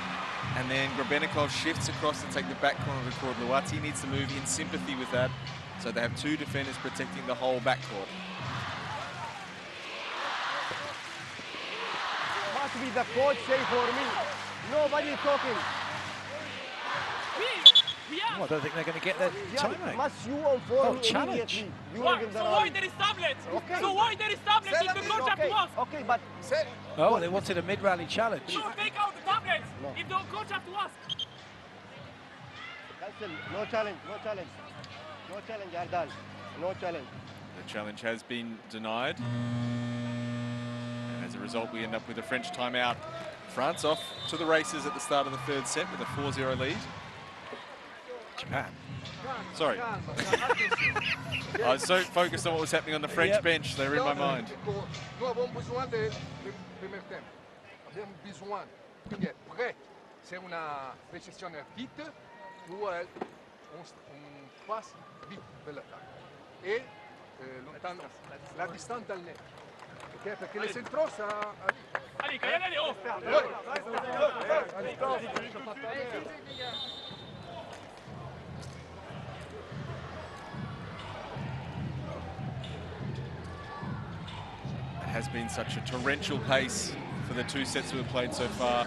and then Grebenikov shifts across to take the back corner of the court. Luati needs to move in sympathy with that, so they have 2 defenders protecting the whole backcourt.
Must be the coach say for me. Nobody talking.
Oh, I don't think they're going to get their timeout.
Must you on form
challenge.
Why?
So why there is tablets? Okay. So why there is tablets if the coach have to ask?
Okay, but...
Oh, they wanted a mid-rally challenge.
So take out the tablets if the coach have to ask.
Cancel. No challenge, no challenge. No challenge, Ardal. No challenge.
The challenge has been denied. And as a result, we end up with a French timeout. France off to the races at the start of the 3rd set with a 4-0 lead.
Japan.
Sorry. I was so focused on what was happening on the French bench, they were in my mind.
Nous avons besoin de premier tempo. Abbiamo bisogno. Quindi è prêt. C'est una réception vite ou on passe vite vers l'attaque. Et la distance dans le net. Ok, perché les centraux, ça...
Allez, Kayal, allez, oh!
It has been such a torrential pace for the 2 sets we've played so far.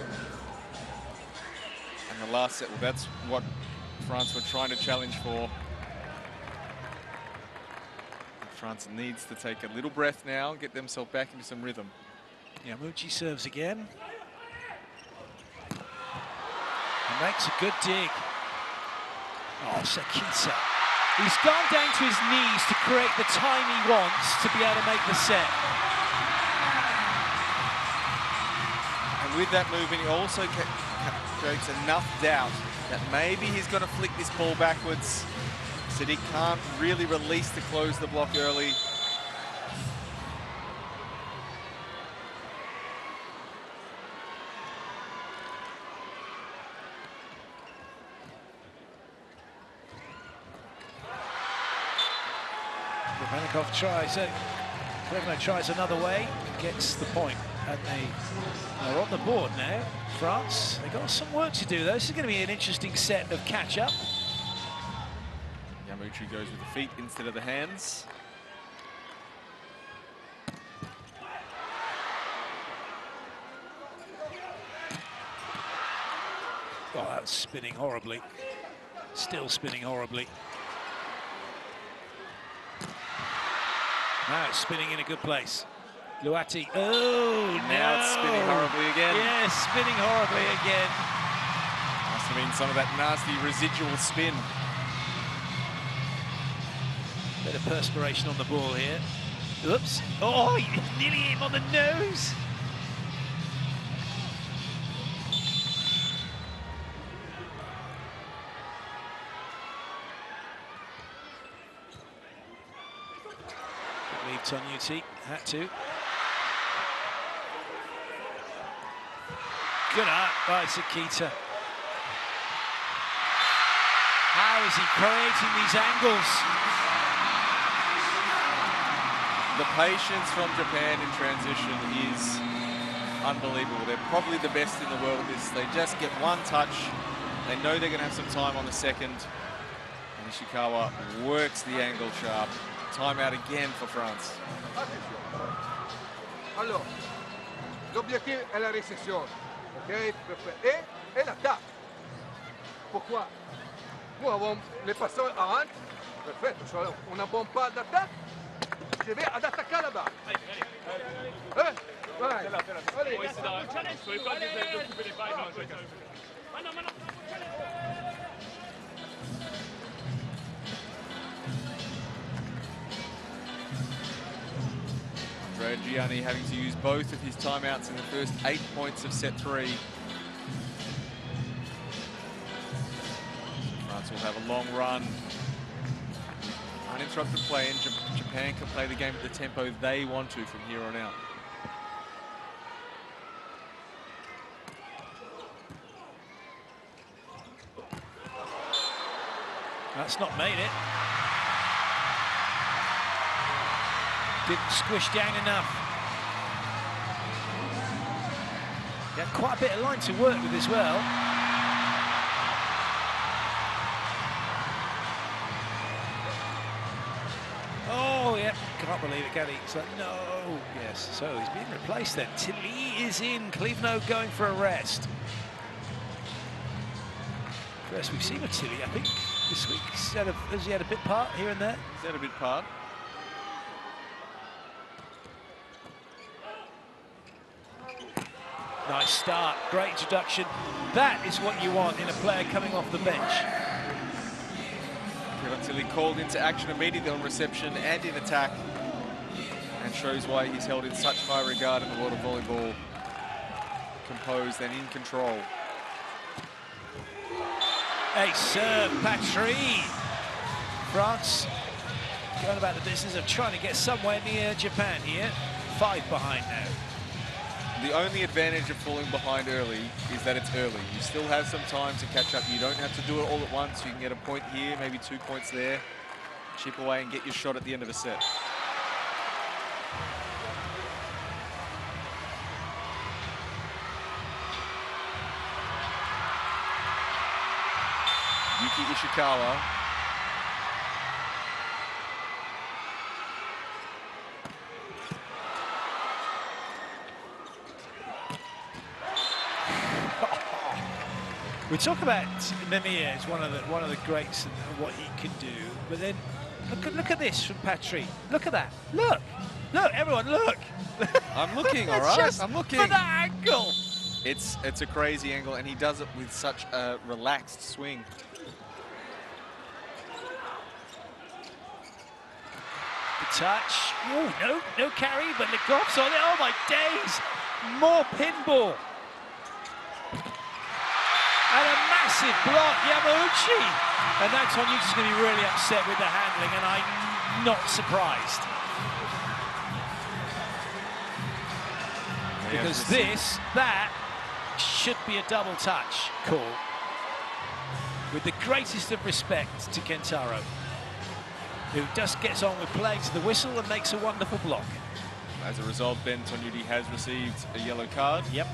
And the last set, well, that's what France were trying to challenge for. France needs to take a little breath now, get themselves back into some rhythm.
Yamuchi serves again. And makes a good dig. Oh, Sakita. He's gone down to his knees to create the time he wants to be able to make the set.
And with that movement, he also creates enough doubt that maybe he's going to flick this ball backwards. Sadiq can't really release to close the block early.
Romanikov tries it. Klevno tries another way, gets the point, and they're on the board now. France, they've got some work to do though. This is going to be an interesting set of catch-up.
Yamuchi goes with the feet instead of the hands.
Oh, that's spinning horribly. Still spinning horribly. Now it's spinning in a good place. Luati, oh,
now it's spinning horribly again.
Yes, spinning horribly again.
Must have been some of that nasty residual spin.
Bit of perspiration on the ball here. Oops. Oh, nearly hit him on the nose. Leave Tonuti, had to. Good art by Sakita. How is he creating these angles?
The patience from Japan in transition is unbelievable. They're probably the best in the world at this. They just get one touch. They know they're going to have some time on the second. And Ishikawa works the angle sharp. Timeout again for France.
Alors, l'objectif est la réception, ok, et l'attaque. Pourquoi? Nous avons les passeurs avant, parfait, on n'a bon pas d'attaque, je vais attaquer là-bas. Allez,
Gianni having to use both of his timeouts in the first 8 points of set 3. France will have a long run. Uninterrupted play, and Japan can play the game at the tempo they want to from here on out.
That's not made it. Didn't squish down enough. Got quite a bit of line to work with as well. Oh, yeah, can't believe it, can he? It's like, no. Yes, so he's being replaced then. Tilly is in, Klevno going for a rest. First we've seen of Tilly, I think, this week. Has he had a bit part here and there?
He's had a bit part.
Nice start, great introduction. That is what you want in a player coming off the bench.
Tilly called into action immediately on reception and in attack, and shows why he's held in such high regard in the world of volleyball. Composed and in control.
A serve, Patry. France going about the business of trying to get somewhere near Japan here. 5 behind now.
The only advantage of falling behind early is that it's early. You still have some time to catch up. You don't have to do it all at once. You can get a point here, maybe 2 points there. Chip away and get your shot at the end of a set. Yuki Ishikawa.
We talk about Mamiya as one of the greats and what he can do, but then look at this from Patry. Look at that. Look, everyone, look.
I'm looking, all
It's
right.
just
I'm looking.
for that angle.
It's a crazy angle, and he does it with such a relaxed swing.
The touch. Oh, no carry, but Legoff's on it. Oh my days! More pinball. And a massive block, Yamauchi. And now Tonyuti's going to be really upset with the handling, and I'm not surprised. Because that should be a double touch call. With the greatest of respect to Kentaro, who just gets on with playing to the whistle and makes a wonderful block.
As a result, Ben Tonyuti has received a yellow card.
Yep.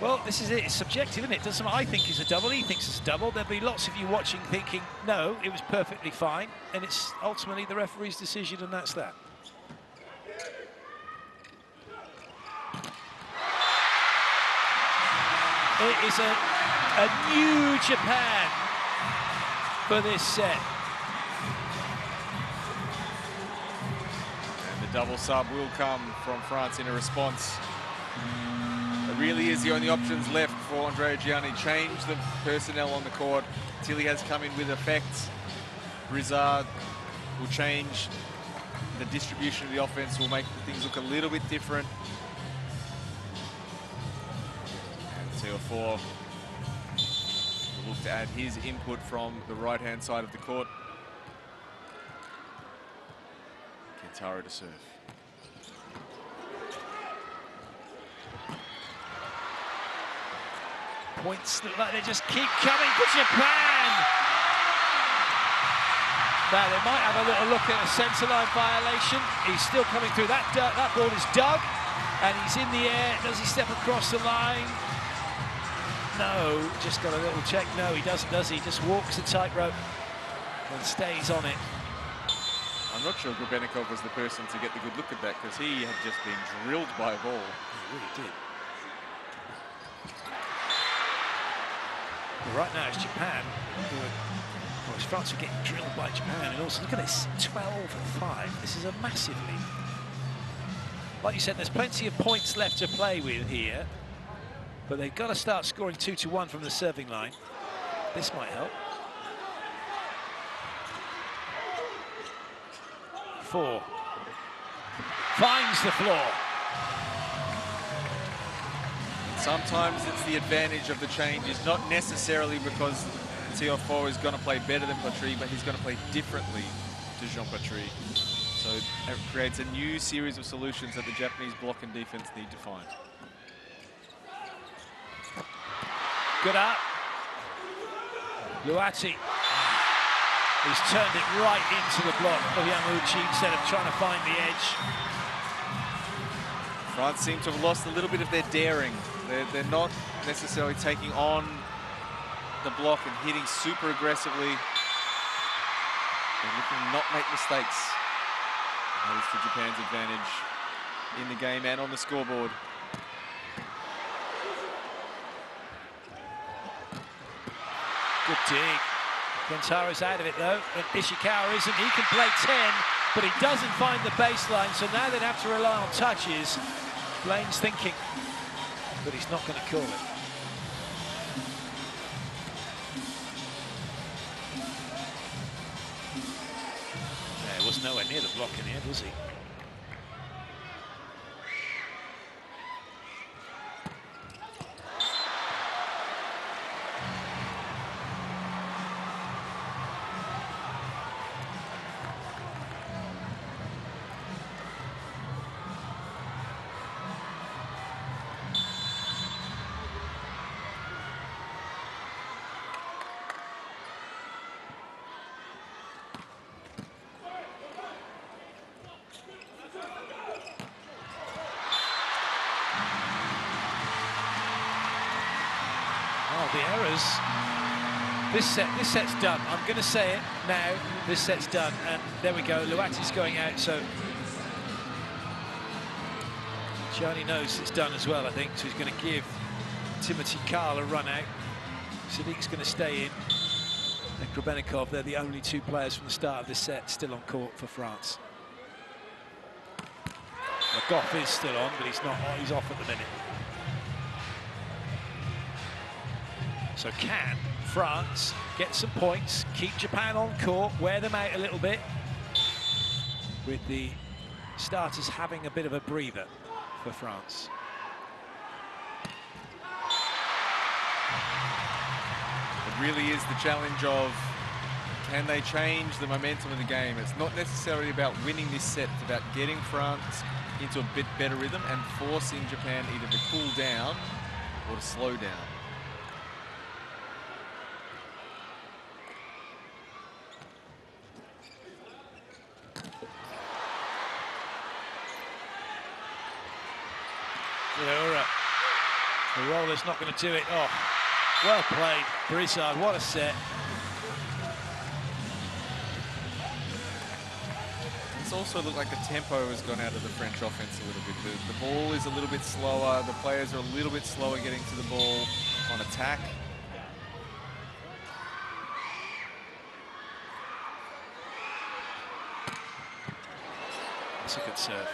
Well, this is it. It's subjective, isn't it? Doesn't I think it's a double. He thinks it's a double. There'll be lots of you watching thinking, no, it was perfectly fine. And it's ultimately the referee's decision, and that's that. It is a new Japan for this set.
And the double sub will come from France in a response. It really is the only options left for Andrea Gianni. Change the personnel on the court. Tilly has come in with effect. Brizard will change the distribution of the offense, will make things look a little bit different. And Teofor will look to add his input from the right-hand side of the court. Kentaro to serve.
Points look like they just keep coming for Japan. Now they might have a little look at a centre line violation. He's still coming through. That ball is dug, and he's in the air. Does he step across the line? No, just got a little check. No, he doesn't, does he? Just walks the tightrope and stays on it.
I'm not sure Grebenikov was the person to get the good look at that, because he had just been drilled by a ball.
He really did. Right now it's Japan, well, it's France who are getting drilled by Japan, and also look at this, 12-5. This is a massive lead. Like you said, there's plenty of points left to play with here, but they've got to start scoring 2-1 from the serving line. This might help. 4. Finds the floor.
Sometimes it's the advantage of the change is not necessarily because Teofor is going to play better than Patry, but he's going to play differently to Jean Patry. So it creates a new series of solutions that the Japanese block and defense need to find.
Good up. Luati. He's turned it right into the block of Yamauchi instead of trying to find the edge.
France seem to have lost a little bit of their daring. They're not necessarily taking on the block and hitting super aggressively. They're looking to not make mistakes. That is to Japan's advantage in the game and on the scoreboard.
Good dig. Kentaro's out of it though, and Ishikawa isn't. He can play 10, but he doesn't find the baseline, so now they'd have to rely on touches. Blaine's thinking, but he's not going to call it. Yeah, he was nowhere near the block in the end, was he? The This set's done. I'm going to say it now. This set's done, and there we go. Luati's going out, so Gianni knows it's done as well, I think. So he's going to give Timothy Karl a run out. Sadiq's going to stay in, and Krebenikov. They're the only two players from the start of this set still on court for France. Well, Goff is still on, but he's not. He's off at the minute. So can France get some points, keep Japan on court, wear them out a little bit, with the starters having a bit of a breather for France?
It really is the challenge of, can they change the momentum of the game? It's not necessarily about winning this set, it's about getting France into a bit better rhythm and forcing Japan either to cool down or to slow down.
The roller's not going to do it. Oh, well played, Brizard. What a set.
It's also looked like the tempo has gone out of the French offense a little bit. The ball is a little bit slower. The players are a little bit slower getting to the ball on attack.
That's a good serve.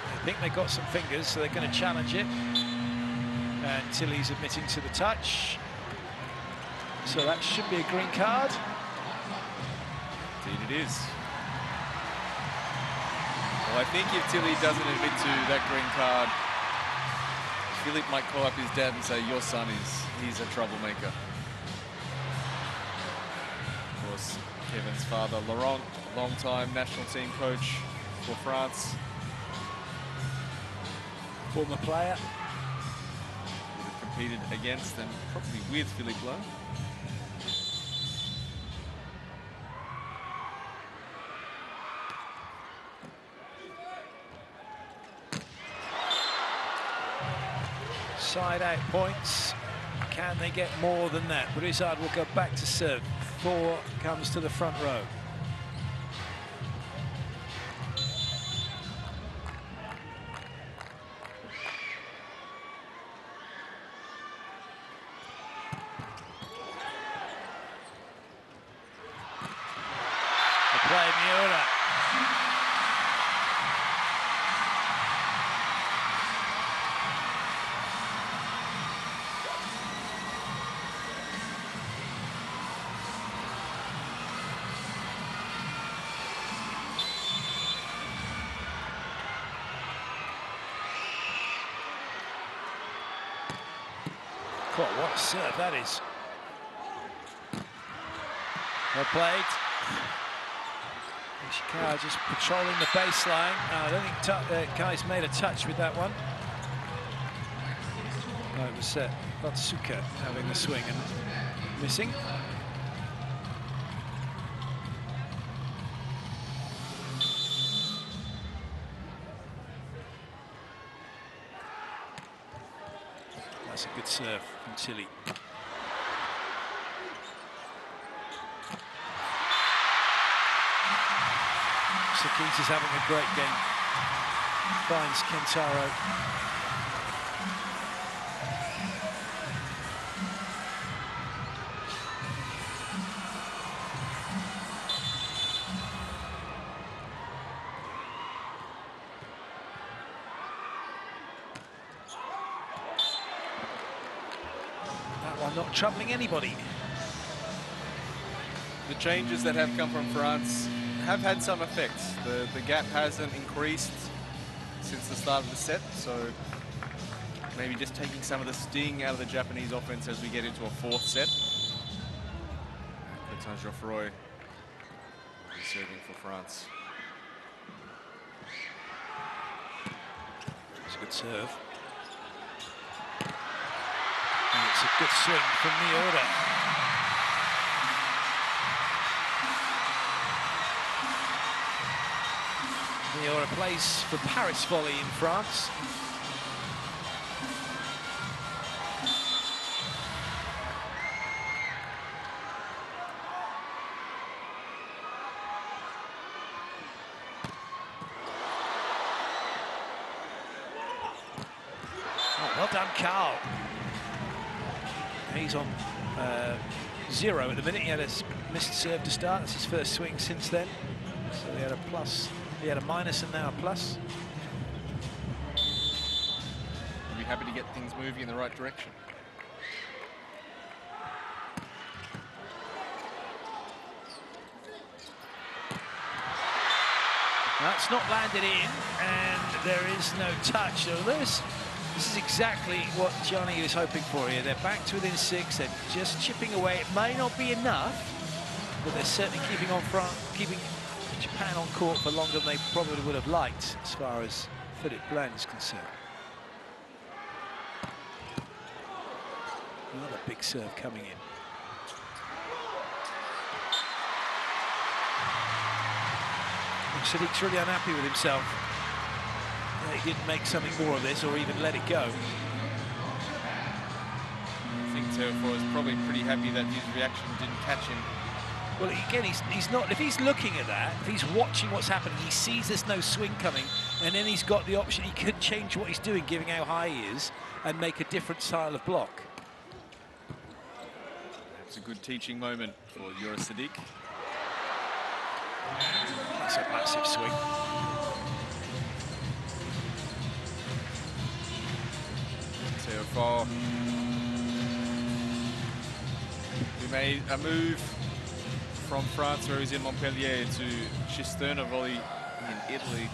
I think they got some fingers, so they're going to challenge it. And Tilly's admitting to the touch. So that should be a green card.
Indeed it is. Well, I think if Tilly doesn't admit to that green card, Philippe might call up his dad and say, your son he's a troublemaker. Of course, Kevin's father, Laurent, long-time national team coach for France.
Former player.
Would have competed against and probably with Philippe Lowe.
Side out points. Can they get more than that? Brizard will go back to serve. 4 comes to the front row. The play, Miura. God, what a serve that is. Well played. Ishikawa just patrolling the baseline. I don't think Kai's made a touch with that one. No, it was Otsuka having the swing and missing. That's a good serve from Tilly. Sakis is having a great game. Finds Kentaro. That one not troubling anybody.
The changes that have come from France have had some effect. The gap hasn't increased since the start of the set, so maybe just taking some of the sting out of the Japanese offense as we get into a 4th set. Bertrand Geoffroy is serving for France.
It's a good serve. And it's a good swing from Miura. Miura plays for Paris Volley in France. done Carl. He's on 0 at the minute. He had a missed serve to start. That's his first swing since then. So he had a plus, he had a minus and now a plus.
We'll be happy to get things moving in the right direction.
That's not landed in, and there is no touch. So this is exactly what Johnny was hoping for here. They're back to within 6. They're just chipping away. It may not be enough, but they're certainly keeping on front, keeping Japan on court for longer than they probably would have liked, as far as Philippe Blanc is concerned. Another big serve coming in. Sadiq's really unhappy with himself. He didn't make something more of this or even let it go.
I think Teofo is probably pretty happy that his reaction didn't catch him.
Well, again, he's not. If he's looking at that, if he's watching what's happening, he sees there's no swing coming, and then he's got the option. He could change what he's doing, given how high he is, and make a different style of block.
It's a good teaching moment for Yura Sadiq.
That's a massive swing.
Teofo, who made a move from France, where he's in Montpellier, to Cisterna Volley in Italy.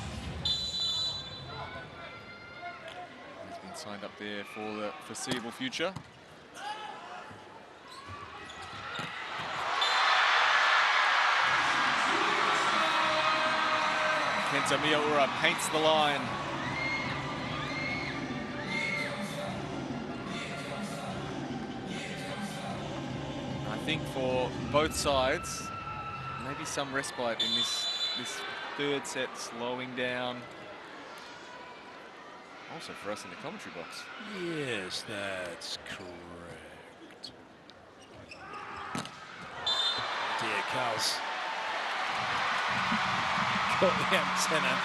He's been signed up there for the foreseeable future. Kenta Miyaura paints the line. I think for both sides, maybe some respite in this third set, slowing down. Also for us in the commentary box.
Yes, that's correct. Dear Carl's got the antenna.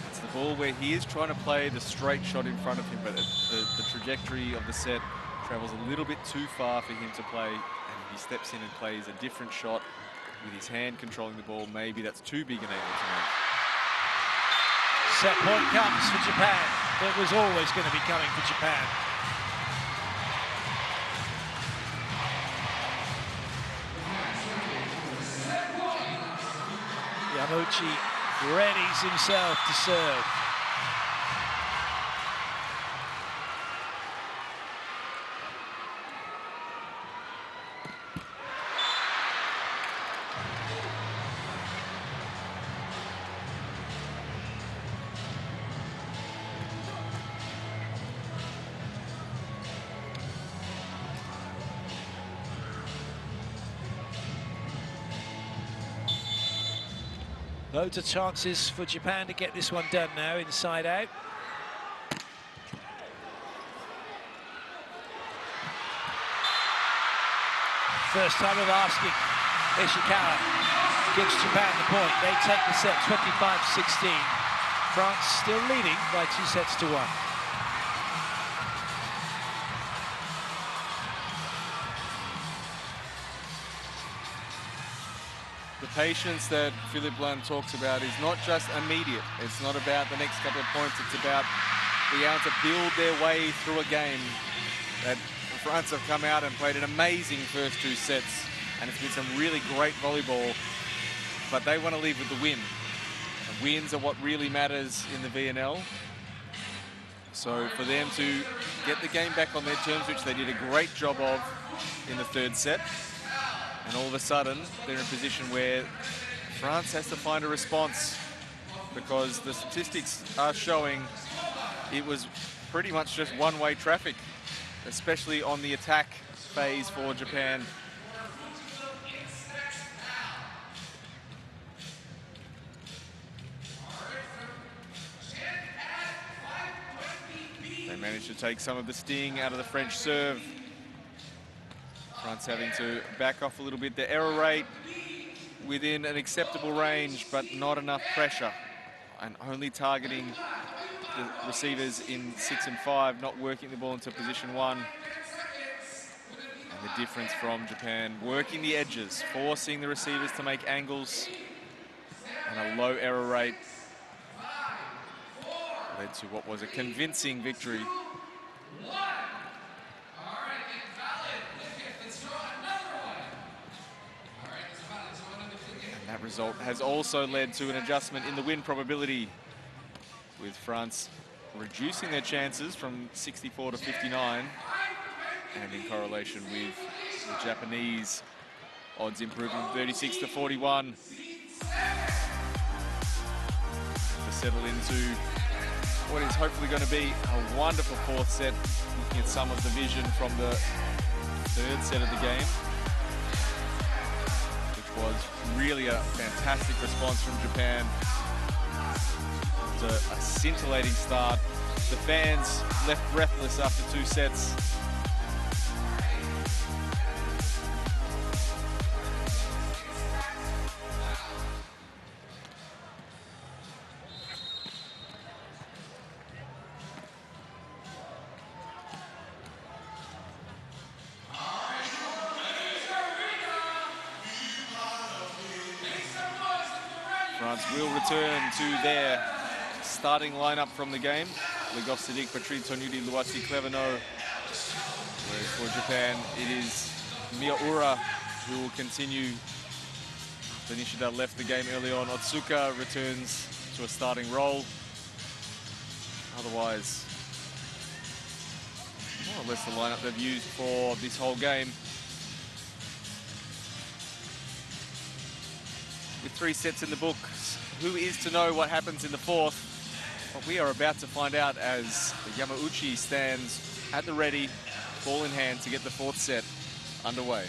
It's the ball where he is trying to play the straight shot in front of him, but the trajectory of the set travels a little bit too far for him to play, and he steps in and plays a different shot with his hand controlling the ball. Maybe that's too big an angle to make.
Set point comes for Japan. It was always going to be coming for Japan. Yamauchi readies himself to serve. Loads of chances for Japan to get this one done now, inside out. First time of asking. Ishikawa gives Japan the point. They take the set 25-16. France still leading by 2-1.
The patience that Philippe Blanc talks about is not just immediate. It's not about the next couple of points. It's about being able to build their way through a game. That France have come out and played an amazing first 2 sets, and it's been some really great volleyball, but they want to leave with the win. And wins are what really matters in the VNL. So for them to get the game back on their terms, which they did a great job of in the third set, and all of a sudden, they're in a position where France has to find a response, because the statistics are showing it was pretty much just one-way traffic, especially on the attack phase for Japan. They managed to take some of the sting out of the French serve. France having to back off a little bit. The error rate within an acceptable range, but not enough pressure. And only targeting the receivers in 6 and 5, not working the ball into position 1. And the difference from Japan, working the edges, forcing the receivers to make angles, and a low error rate led to what was a convincing victory. And that result has also led to an adjustment in the win probability, with France reducing their chances from 64 to 59, and in correlation with the Japanese odds improving from 36 to 41 to settle into what is hopefully going to be a wonderful 4th set, looking at some of the vision from the 3rd set of the game, which was really a fantastic response from Japan. It was a scintillating start. The fans left breathless after 2 sets. France will return to their starting lineup from the game. Legov, Sadiq, Patry, Tonudi, Luasi, Clevenot. Whereas for Japan, it is Miyaura who will continue. After Nishida left the game early on, Otsuka returns to a starting role. Otherwise, more or less the lineup they've used for this whole game. With 3 sets in the books, who is to know what happens in the 4th? Well, we are about to find out as the Yamauchi stands at the ready, ball in hand to get the 4th set underway.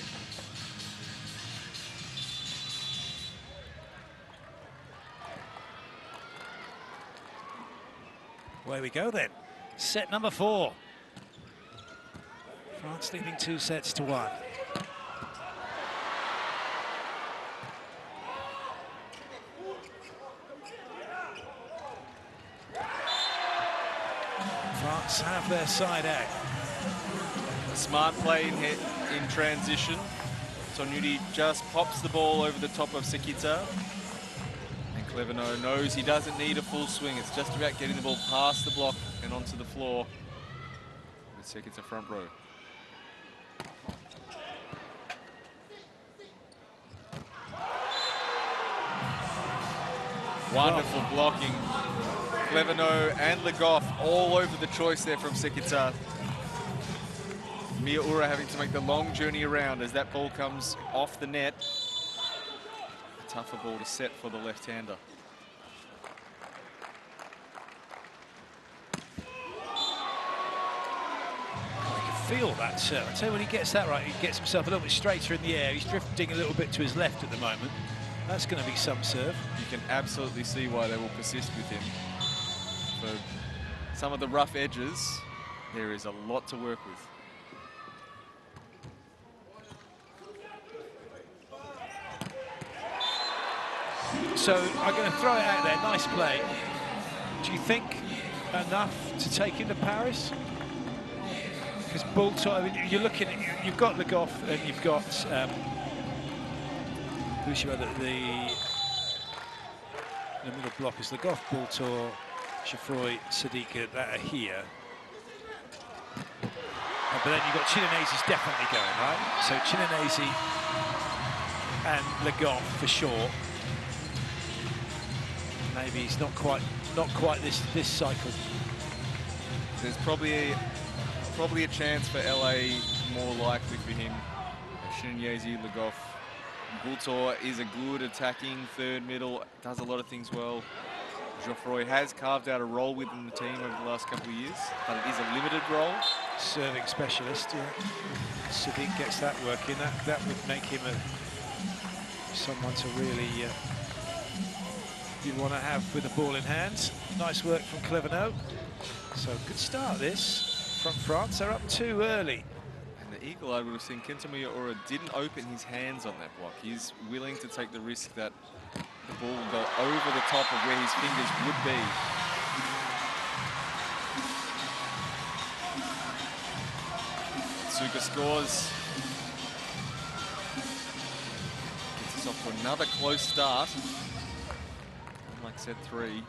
Away we go then. Set number 4. France leading 2 sets to 1. France have their side out.
Smart play in transition. Tonudi just pops the ball over the top of Sekita. And Clevenot knows he doesn't need a full swing. It's just about getting the ball past the block and onto the floor with Sekita front row. Wonderful blocking. Clevenot and Legov all over the choice there from Sekita. Miyaura having to make the long journey around as that ball comes off the net. A tougher ball to set for the left-hander.
You can feel that, sir. I tell you, when he gets that right, he gets himself a little bit straighter in the air. He's drifting a little bit to his left at the moment. That's going to be some serve.
You can absolutely see why they will persist with him. For some of the rough edges, there is a lot to work with.
So I'm going to throw it out there. Nice play. Do you think enough to take him to Paris? Because Bulto, I mean, you're looking at, you've got Legov and you've got who's your other, the middle block is Legov, Bulto, Geoffroy, Sadiqa that are here. But then you've got Chinonesi's definitely going, right? So Chinonesi and Legov for sure. Maybe he's not quite this cycle.
There's probably a chance for LA, more likely for him. Chinonesi, Legov. Bultor is a good attacking third middle, does a lot of things well. Geoffroy has carved out a role within the team over the last couple of years, but it is a limited role.
Serving specialist, yeah. Sadiq gets that working. That would make him someone to really you'd want to have with the ball in hand. Nice work from Clevenot. So good start this from France. They're up 2 early.
And eagle-eyed would have seen Kento Miyaura didn't open his hands on that block. He's willing to take the risk that the ball will go over the top of where his fingers would be. Suka scores. Gets us off to another close start. Unlike set 3,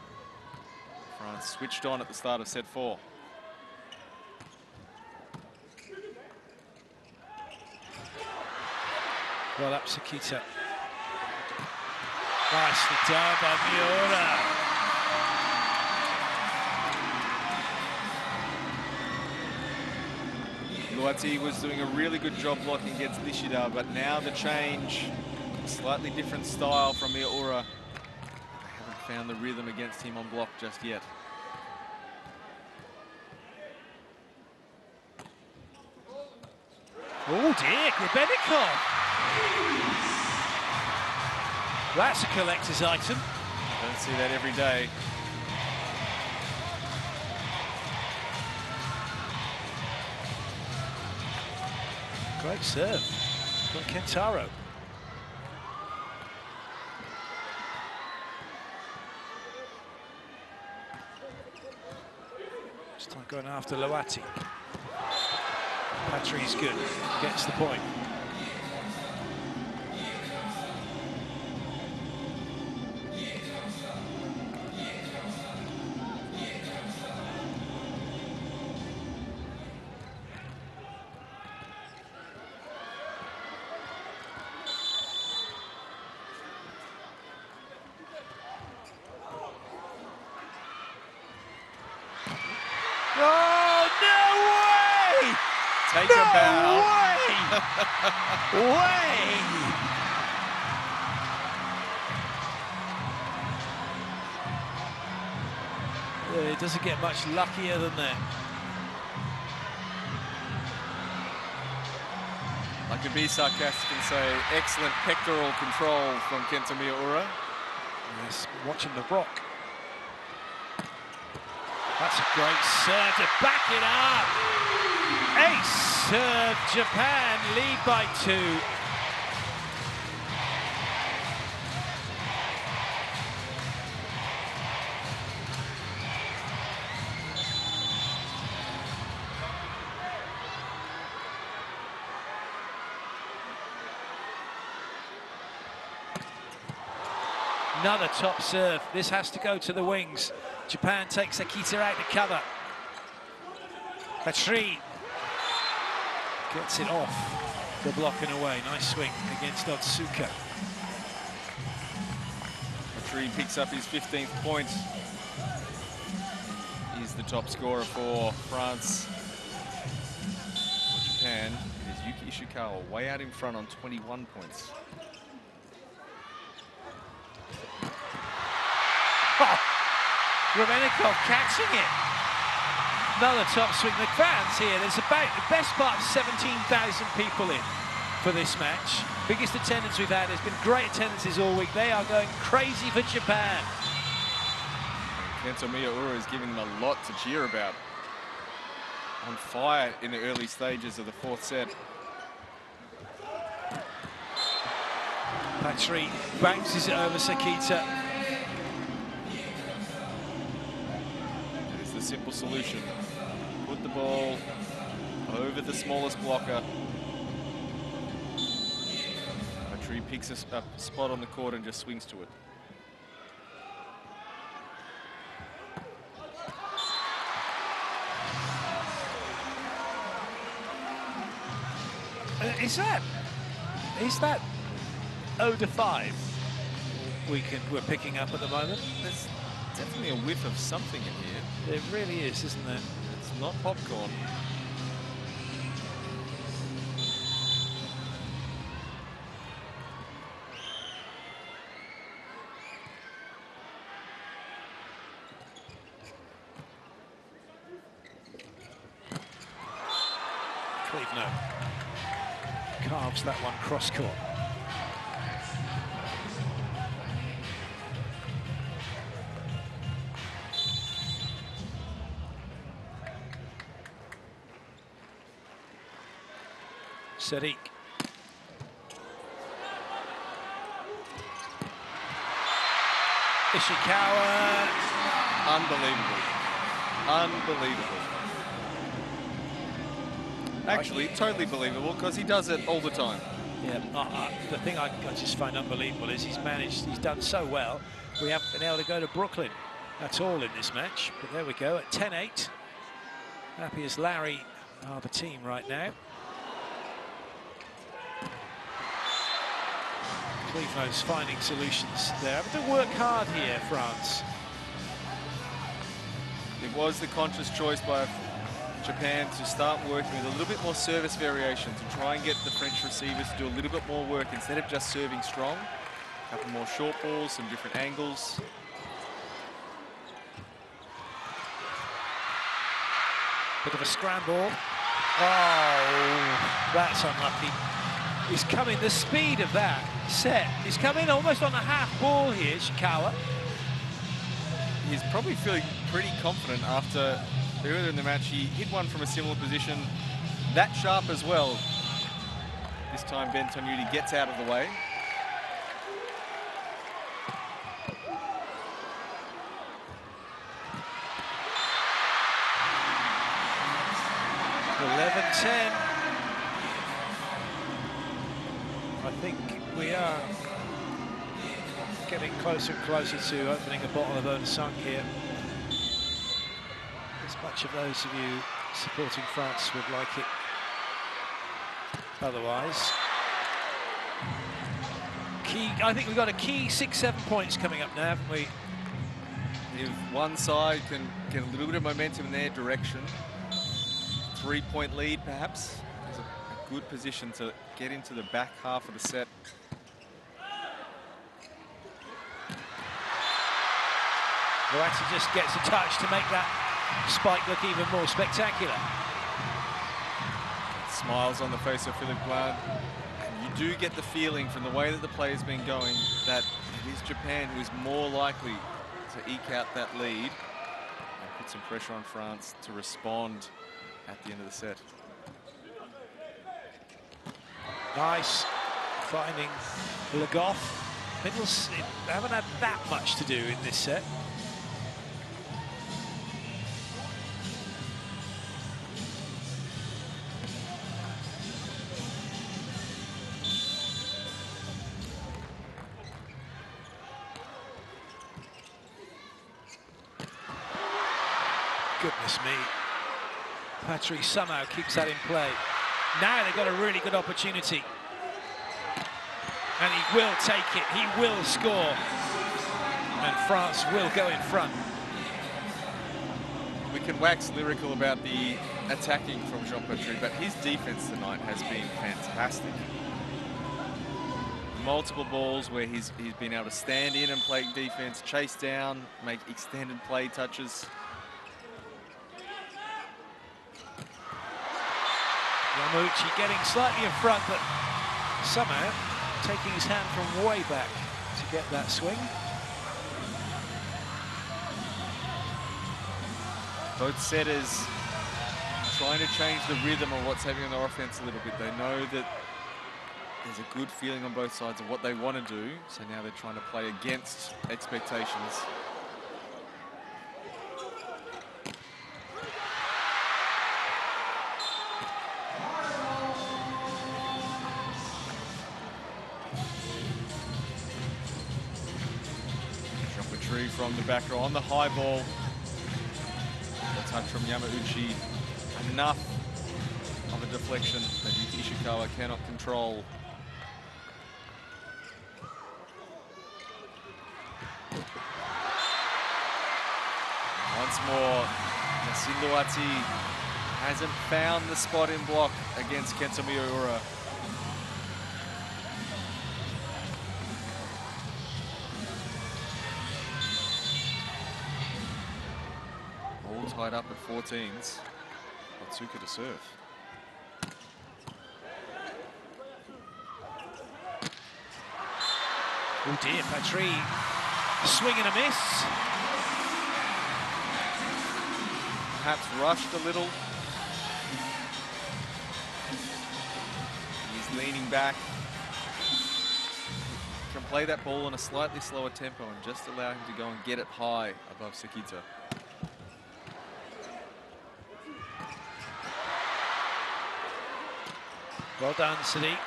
France switched on at the start of set 4.
Well up, Sakita. Nicely done by Miura.
Luati was doing a really good job blocking against Nishida, but now the change, slightly different style from Miura. They haven't found the rhythm against him on block just yet.
Oh dear, Grebenikov. That's a collector's item.
Don't see that every day.
Great serve from Kentaro. This time going after Loati. Patri's good, gets the point.
Take a bow.
Way! It doesn't get much luckier than that.
I could be sarcastic and say excellent pectoral control from Kento Miura.
Yes, watching the rock. That's a great serve to back it up. Ace serve, Japan lead by 2. Another top serve. This has to go to the wings. Japan takes Akita out to cover. Patri gets it off the block and away. Nice swing against Otsuka.
Patri picks up his 15th point. He's the top scorer for France. For Japan, it is Yuki Ishikawa way out in front on 21 points.
Grebenikov catching it. Another top swing. The fans here, there's about the best part of 17,000 people in for this match. Biggest attendance we've had. There's been great attendances all week. They are going crazy for Japan.
Kento Miura is giving them a lot to cheer about. On fire in the early stages of the 4th set.
Patri bounces it over Sakita.
There's the simple solution. Put the ball over the smallest blocker. Patri picks a spot on the court and just swings to it.
Is that 0 to 5 we're picking up at the moment?
There's definitely a whiff of something in here.
There really is, isn't there?
It's not popcorn.
Cleveland carves that one cross court. Sadiq. Ishikawa.
Unbelievable. Unbelievable. Actually, totally believable because he does it all the time.
Yeah, the thing I just find unbelievable is he's done so well. We haven't been able to go to Brooklyn at all in this match. But there we go, at 10-8. Happy as Larry are the team right now. Cleveland's finding solutions there. But they work hard here, France.
It was the conscious choice by Japan to start working with a little bit more service variation, to try and get the French receivers to do a little bit more work instead of just serving strong. A couple more short balls, some different angles.
Bit of a scramble. Oh, that's unlucky. He's coming, the speed of that set. He's coming almost on a half ball here, Ishikawa.
He's probably feeling pretty confident after earlier in the match. He hit one from a similar position, that sharp as well. This time Ben Tonyuti gets out of the way.
I think we are getting closer and closer to opening a bottle of Onosung here. As much of those of you supporting France would like it otherwise. I think we've got a key 6-7 points coming up now, haven't we?
If one side can get a little bit of momentum in their direction, 3-point lead perhaps, is a good position to get into the back half of the set.
Loati just gets a touch to make that spike look even more spectacular.
Smiles on the face of Philippe Blanc. And you do get the feeling from the way that the play has been going that it is Japan who is more likely to eke out that lead and put some pressure on France to respond at the end of the set.
Nice finding Le Goff. Middles haven't had that much to do in this set. Goodness me. Patry somehow keeps that in play. Now they've got a really good opportunity. And he will take it, he will score. And France will go in front.
We can wax lyrical about the attacking from Jean Patry, but his defense tonight has been fantastic. Multiple balls where he's been able to stand in and play defense, chase down, make extended play touches.
Yamauchi getting slightly in front, but somehow taking his hand from way back to get that swing.
Both setters trying to change the rhythm of what's happening on their offense a little bit. They know that there's a good feeling on both sides of what they want to do, so now they're trying to play against expectations. From the back row on the high ball. The touch from Yamauchi. Enough of a deflection that Yuki Ishikawa cannot control. Once more, Yasin Loati hasn't found the spot in block against Kento Miura. Tied up at 14s. Otsuka to serve.
Oh dear, Patry swing and a miss.
Perhaps rushed a little. leaning back. Can play that ball on a slightly slower tempo and just allow him to go and get it high above Sekita.
Well done, Sadiq.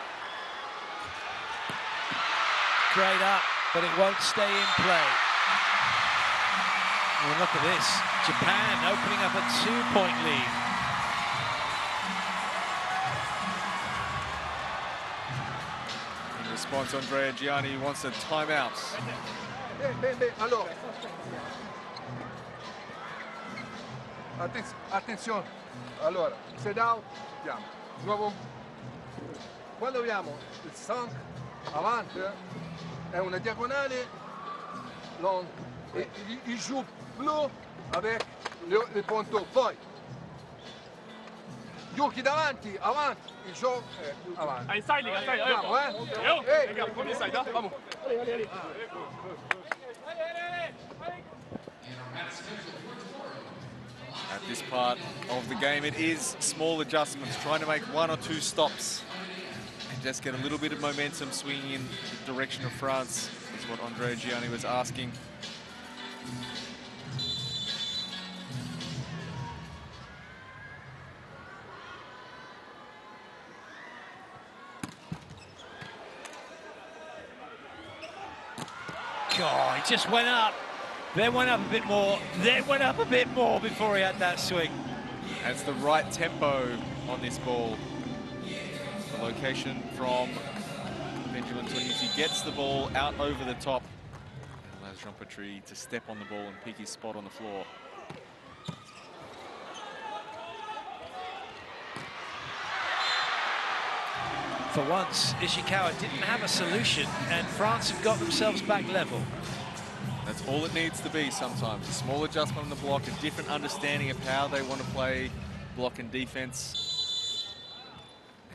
Great up, but it won't stay in play. Well, look at this. Japan opening up a 2-point lead.
In response, Andrea Gianni wants a timeout.
Alors, attenzione. Allora, sit down, andiamo. Nuovo. Quando abbiamo il sunk avanti, è una diagonale long. Et il joue plus avec le ponteau. Poi, giochi davanti, avanti, il gioco avanti.
Inside,
Andiamo, Vamos.
At this part of the game, it is small adjustments, trying to make 1 or 2 stops and just get a little bit of momentum swinging in the direction of France. That's what Andrea Gianni was asking.
God, he just went up. Then went up a bit more. Then went up a bit more before he had that swing.
That's the right tempo on this ball. The location from Benjamin Tonuti gets the ball out over the top. And allows Jean Patry to step on the ball and pick his spot on the floor.
For once, Ishikawa didn't have a solution, and France have got themselves back level.
That's all it needs to be sometimes. A small adjustment on the block, a different understanding of how they want to play block and defense.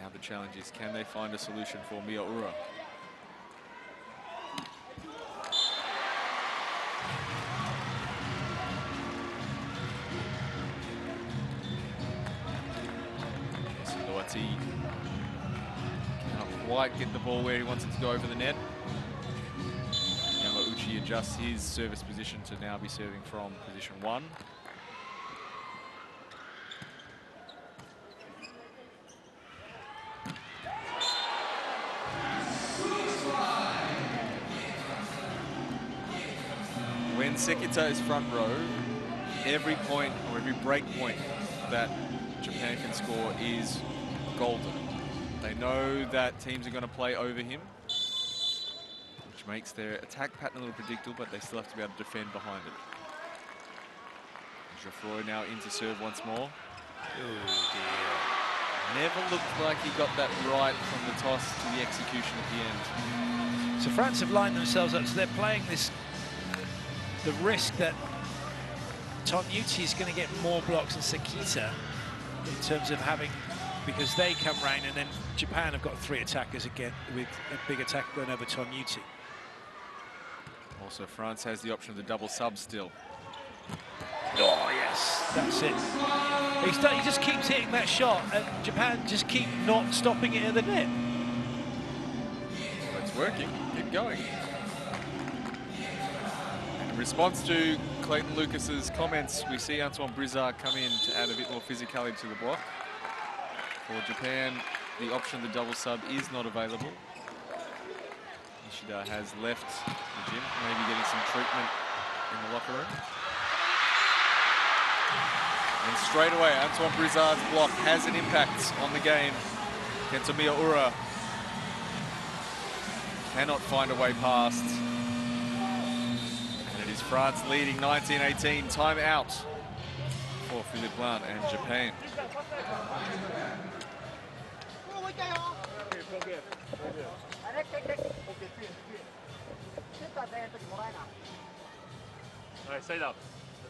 Now the challenge is, can they find a solution for Miyaura? Loati cannot quite get the ball where he wants it to go over the net. Yamauchi adjusts his service position to now be serving from position 1. When Sekita is front row, every point or every break point that Japan can score is golden. They know that teams are going to play over him, which makes their attack pattern a little predictable, but they still have to be able to defend behind it. Geoffroy now into serve once more.
Oh dear.
Never looked like he got that right from the toss to the execution at the end.
So France have lined themselves up, so they're playing this, the risk that Tonuti is going to get more blocks than Sekita in terms of having, because they come round and then Japan have got 3 attackers again with a big attacker going over Tonuti.
Also, France has the option of the double sub still.
Oh, yes, that's it. He just keeps hitting that shot, and Japan just keep not stopping it at the net.
Well, it's working. Keep going. In response to Clayton Lucas's comments, we see Antoine Brizard come in to add a bit more physicality to the block. For Japan, the option of the double sub is not available. Ishida has left the gym, maybe getting some treatment in the locker room. And straight away, Antoine Brizard's block has an impact on the game. Kento Miyaura cannot find a way past. And it is France leading 19-18. Time out for Philippe Blanc and Japan.
All right, side up.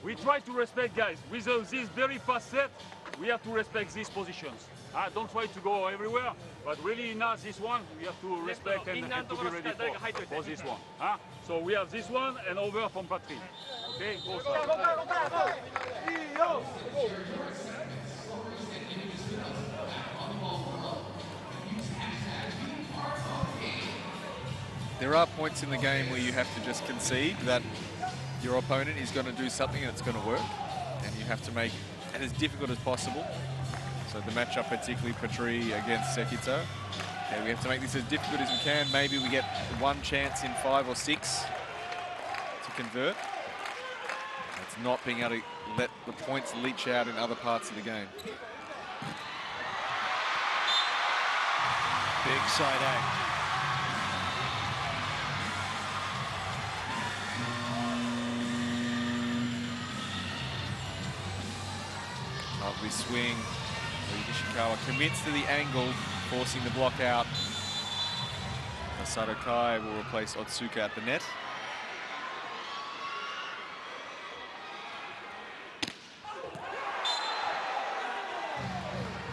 We try to respect, guys. With this very fast set, we have to respect these positions. Don't try to go everywhere, but really now this one, we have to respect and to be ready for this one. So we have this one and over from Patrick. Okay, both sides.
there are points in the game where you have to just concede that your opponent is going to do something that's going to work, and you have to make it as difficult as possible. So the matchup, particularly Patry against Sekita, okay, we have to make this as difficult as we can. Maybe we get one chance in 5 or 6 to convert. It's not being able to let the points leach out in other parts of the game.
Big side out.
Lovely swing. Ishikawa commits to the angle, forcing the block out. Masato Kai will replace Otsuka at the net.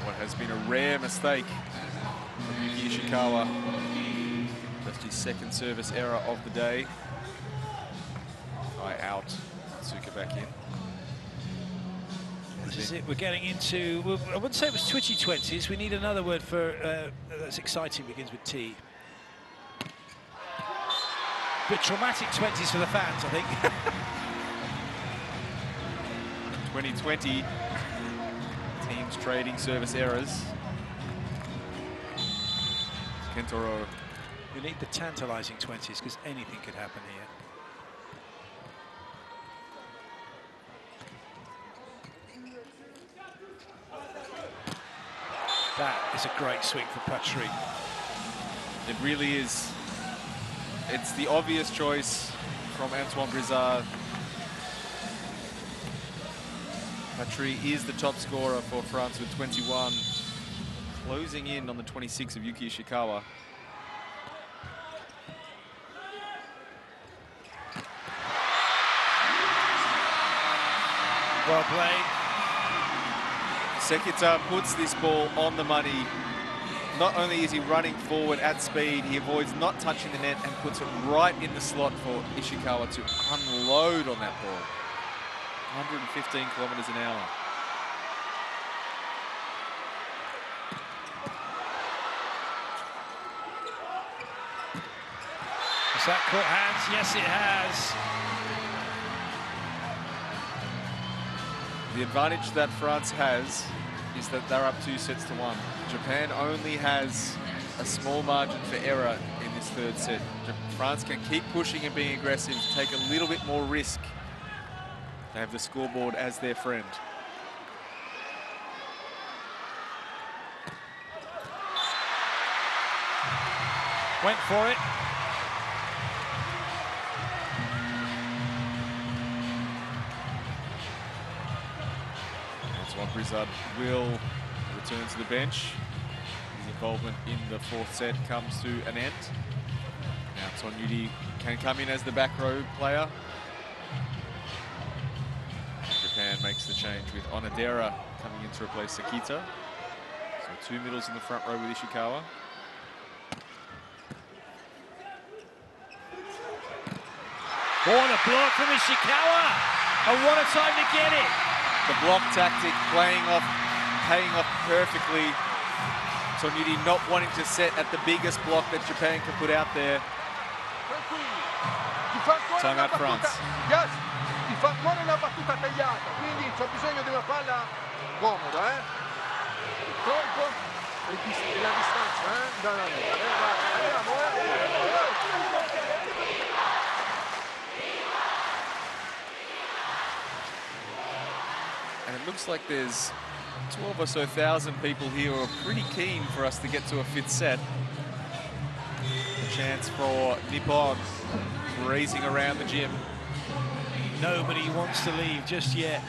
What has been a rare mistake from Yuki Ishikawa. Just his second service error of the day. Kai out, Otsuka back in.
This is it. We're getting into, well, I wouldn't say it was twitchy 20s. We need another word for that's exciting, begins with T. Bit traumatic 20s for the fans, I think.
2020, teams trading service errors. Kentaro.
We need the tantalising 20s because anything could happen here. That is a great swing for Patry.
It really is. It's the obvious choice from Antoine Brizard. Patry is the top scorer for France with 21, closing in on the 26 of Yuki Ishikawa.
Well played.
Sekita puts this ball on the money. Not only is he running forward at speed, he avoids not touching the net and puts it right in the slot for Ishikawa to unload on that ball. 115 kilometers an hour.
Has that caught hands? Yes, it has.
The advantage that France has is that they're up 2-1. Japan only has a small margin for error in this third set. France can keep pushing and being aggressive, take a little bit more risk. They have the scoreboard as their friend.
Went for it.
Antoine Brizard will return to the bench. His involvement in the fourth set comes to an end. Now Tonyuti can come in as the back row player. Japan makes the change with Onodera coming in to replace Sekita. So 2 middles in the front row with Ishikawa.
What a block from Ishikawa! And what a time to get it!
The block tactic paying off perfectly. Tonyuti not wanting to set at the biggest block that Japan can put out there. Time out France.
Yes, ti fa ancora una battuta tagliata, quindi c'ho bisogno di una palla comoda, Troppo e la distanza, No, andiamo,
And it looks like there's 12 or so thousand people here who are pretty keen for us to get to a fifth set. A chance for Nippon racing around the gym.
Nobody wants to leave just yet.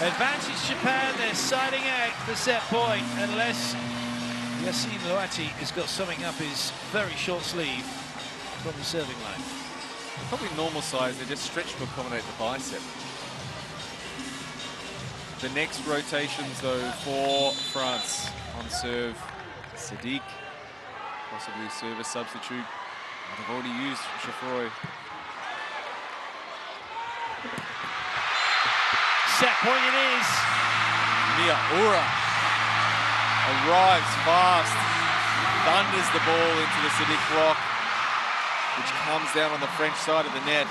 Advantage Japan, they're siding out the set point unless Yassine Loati has got something up his very short sleeve from the serving line.
Probably normal size, they're just stretched to accommodate the bicep. The next rotations, though, for France on serve, Sadiq, possibly a service substitute. They've already used Chafroy.
Set point it is.
Miaura arrives fast, thunders the ball into the Sadiq block, which comes down on the French side of the net.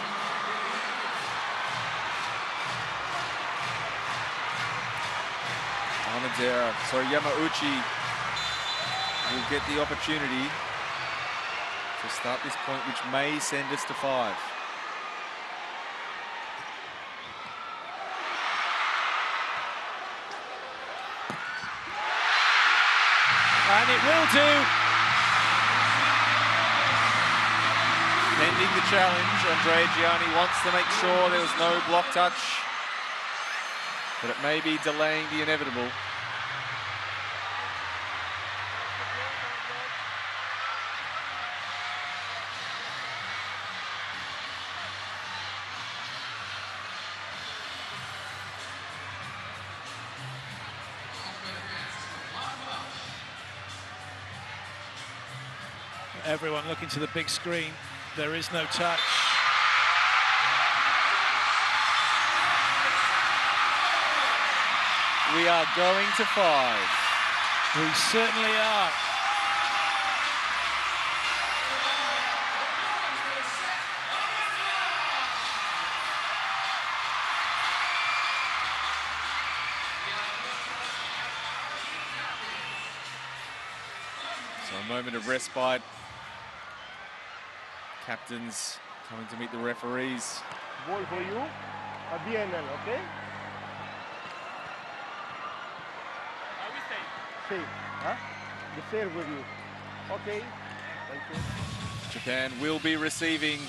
Yamauchi will get the opportunity to start this point, which may send us to 5.
And it will do.
Pending the challenge, Andrea Gianni wants to make sure there was no block touch, but it may be delaying the inevitable.
Everyone looking to the big screen. There is no touch.
We are going to 5.
We certainly are.
So a moment of respite. Captains coming to meet the referees.
Ball for you, a VNL, okay? Stay, huh? The serve with you. Okay, thank you.
Japan will be receiving.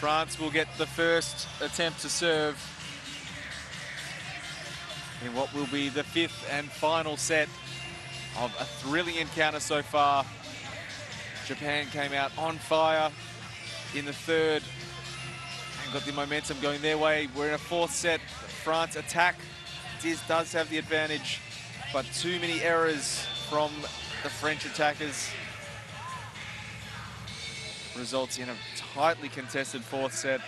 France will get the first attempt to serve in what will be the 5th and final set of a thrilling encounter so far. Japan came out on fire in the 3rd and got the momentum going their way. We're in a 4th set. France attack does have the advantage, but too many errors from the French attackers results in a tightly contested 4th set.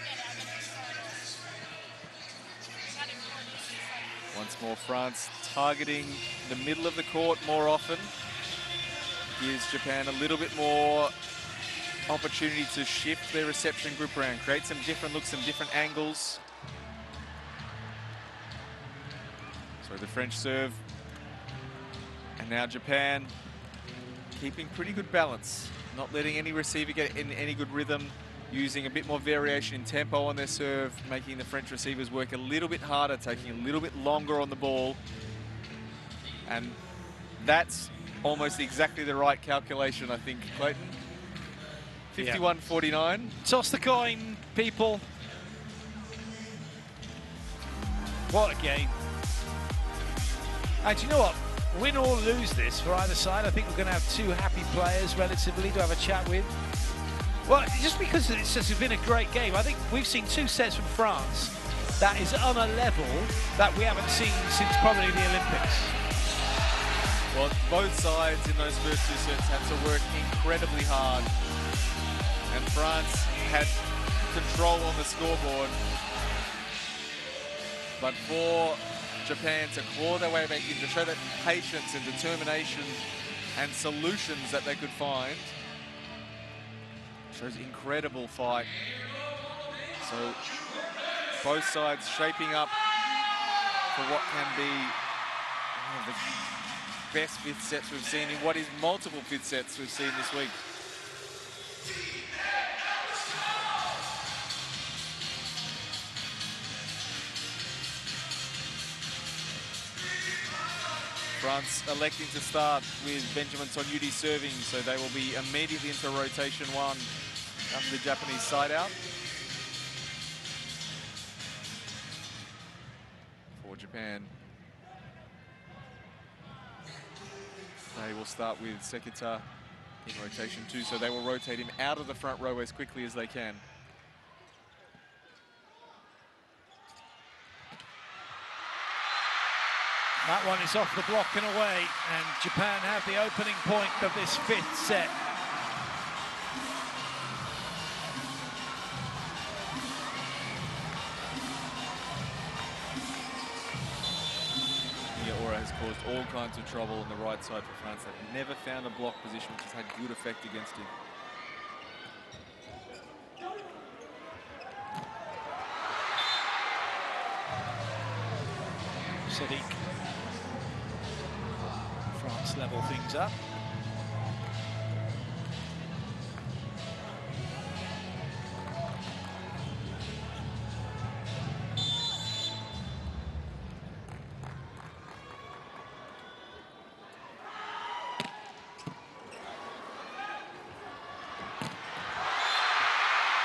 Once more, France targeting the middle of the court more often. Gives Japan a little bit more opportunity to shift their reception group around, create some different looks, some different angles. So the French serve. And now Japan keeping pretty good balance, not letting any receiver get in any good rhythm, using a bit more variation in tempo on their serve, making the French receivers work a little bit harder, taking a little bit longer on the ball. And that's almost exactly the right calculation, I think, Clayton. 51-49.
Toss the coin, people. What a game. And you know what? Win or lose this for either side, I think we're going to have 2 happy players relatively to have a chat with. Well, just because it's just been a great game, I think we've seen 2 sets from France that is on a level that we haven't seen since probably the Olympics.
Well, both sides in those first 2 sets had to work incredibly hard. And France had control on the scoreboard. But for Japan to claw their way back in, to show that patience and determination and solutions that they could find, shows incredible fight. So both sides shaping up for what can be one of the best 5th sets we've seen in what is multiple 5th sets we've seen this week. France electing to start with Benjamin Tonyuti serving, so they will be immediately into rotation 1 after the Japanese side out. For Japan, they will start with Sekita in rotation 2, so they will rotate him out of the front row as quickly as they can.
That one is off the block and away, and Japan have the opening point of this 5th set.
Miyaura has caused all kinds of trouble on the right side for France. They've never found a block position which has had good effect against him.
Sadiq. France level things up.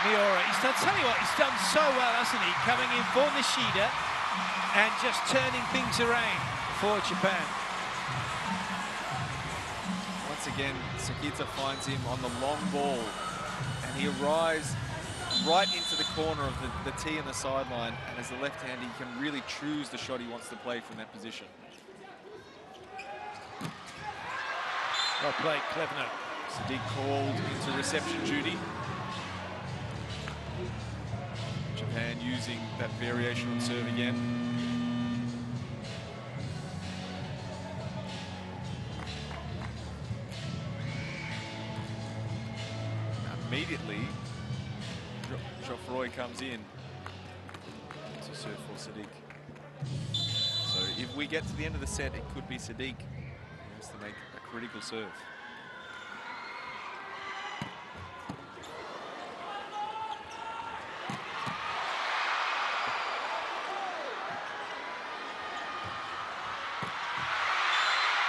Miyaura, I'll tell you what, he's done so well, hasn't he? Coming in for Nishida and just turning things around for Japan.
Once again, Sakita finds him on the long ball, and he arrives right into the corner of the tee and the sideline, and as the left-hander, he can really choose the shot he wants to play from that position.
Well played, Klevno.
Sadiq called into reception duty. Japan using that variation on serve again. Immediately, Geoffroy comes in to serve for Sadiq. So if we get to the end of the set, it could be Sadiq who has to make a critical serve.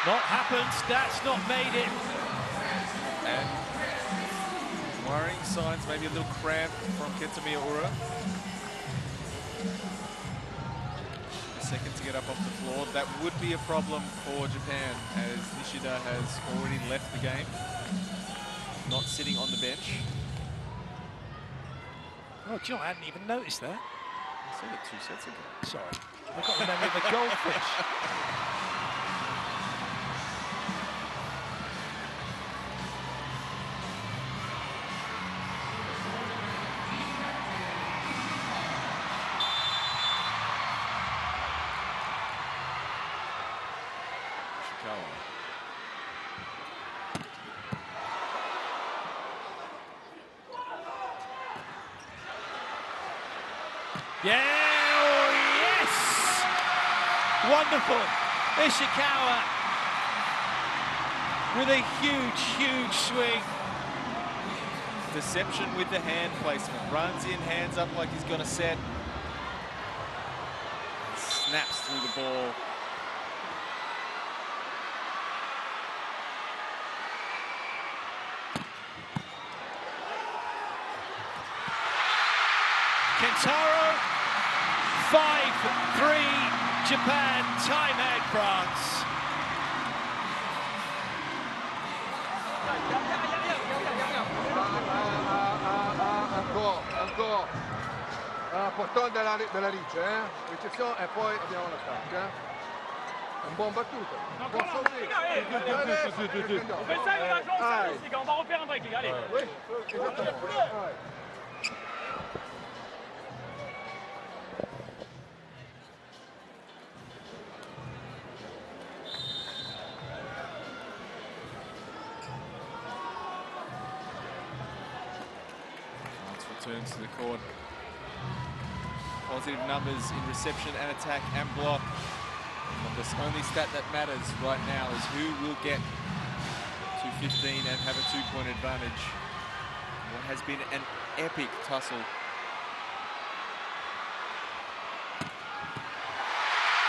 Not happened, that's not made it.
And worrying signs, maybe a little cramp from Kenta Miyaura. A second to get up off the floor. That would be a problem for Japan, as Nishida has already left the game, not sitting on the bench.
Oh, do you know, I hadn't even noticed that.
I said it 2 sets ago.
Sorry, I've got the memory of a goldfish. Yeah, oh yes! Wonderful. Ishikawa with a huge, huge swing.
Deception with the hand placement. Runs in, hands up like he's gonna set. Snaps through the ball.
Kentaro, 5-3, Japan, timeout France.
Ancora. Portone della Riccia, ricezione e poi abbiamo l'attacco. Un buon battuto.
On fait ça avec la chance, les gars. On va refaire un break, les gars. Allez.
Oui, exactement.
Returns to the court. Positive numbers in reception and attack and block. But the only stat that matters right now is who will get to 15 and have a 2-point advantage. What has been an epic tussle.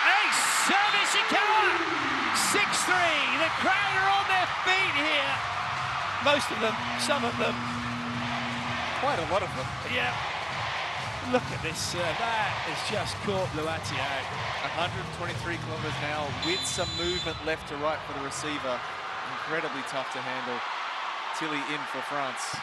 Ace, service Ishikawa, 6-3. The crowd are on their feet here. Most of them, some of them.
Quite a lot of them.
Yeah. Look at this serve. That has just caught Luati out.
123 kilometers an hour with some movement left to right for the receiver. Incredibly tough to handle. Tilly in for France.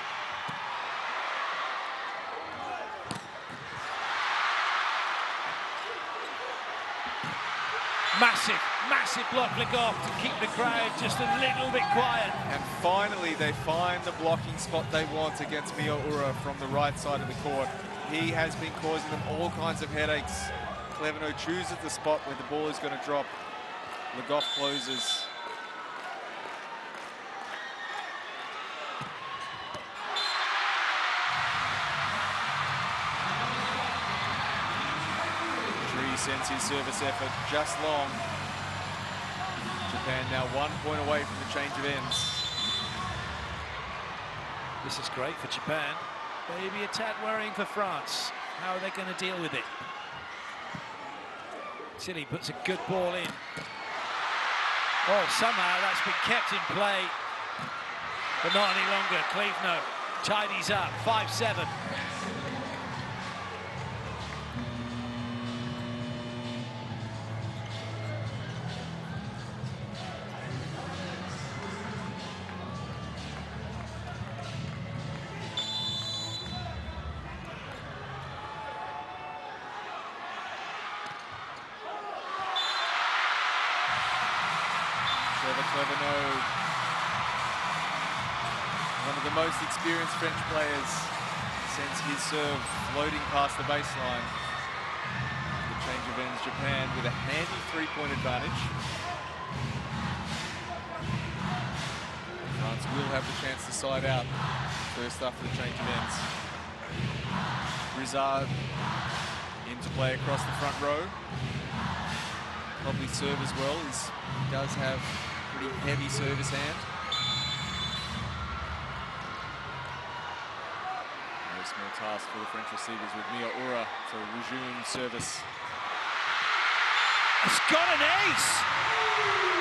Massive, massive block Legoff to keep the crowd just a little bit quiet.
And finally, they find the blocking spot they want against Miyaura from the right side of the court. He has been causing them all kinds of headaches. Cleveno chooses the spot where the ball is going to drop. Legoff closes. Tree sends his service effort just long. Japan now 1 point away from the change of ends.
This is great for Japan. Maybe a tad worrying for France. How are they going to deal with it? Silly puts a good ball in. Oh, somehow that's been kept in play, but not any longer. Cleveno tidies up, 5-7.
Cleveno, one of the most experienced French players, sends his serve floating past the baseline. The change of ends, Japan with a handy three-point advantage. France will have the chance to side out first after the change of ends. Rizard into play across the front row. Probably serve as well. He does have pretty heavy service hand. No small task for the French receivers with Miyaura to resume service.
It's got an ace!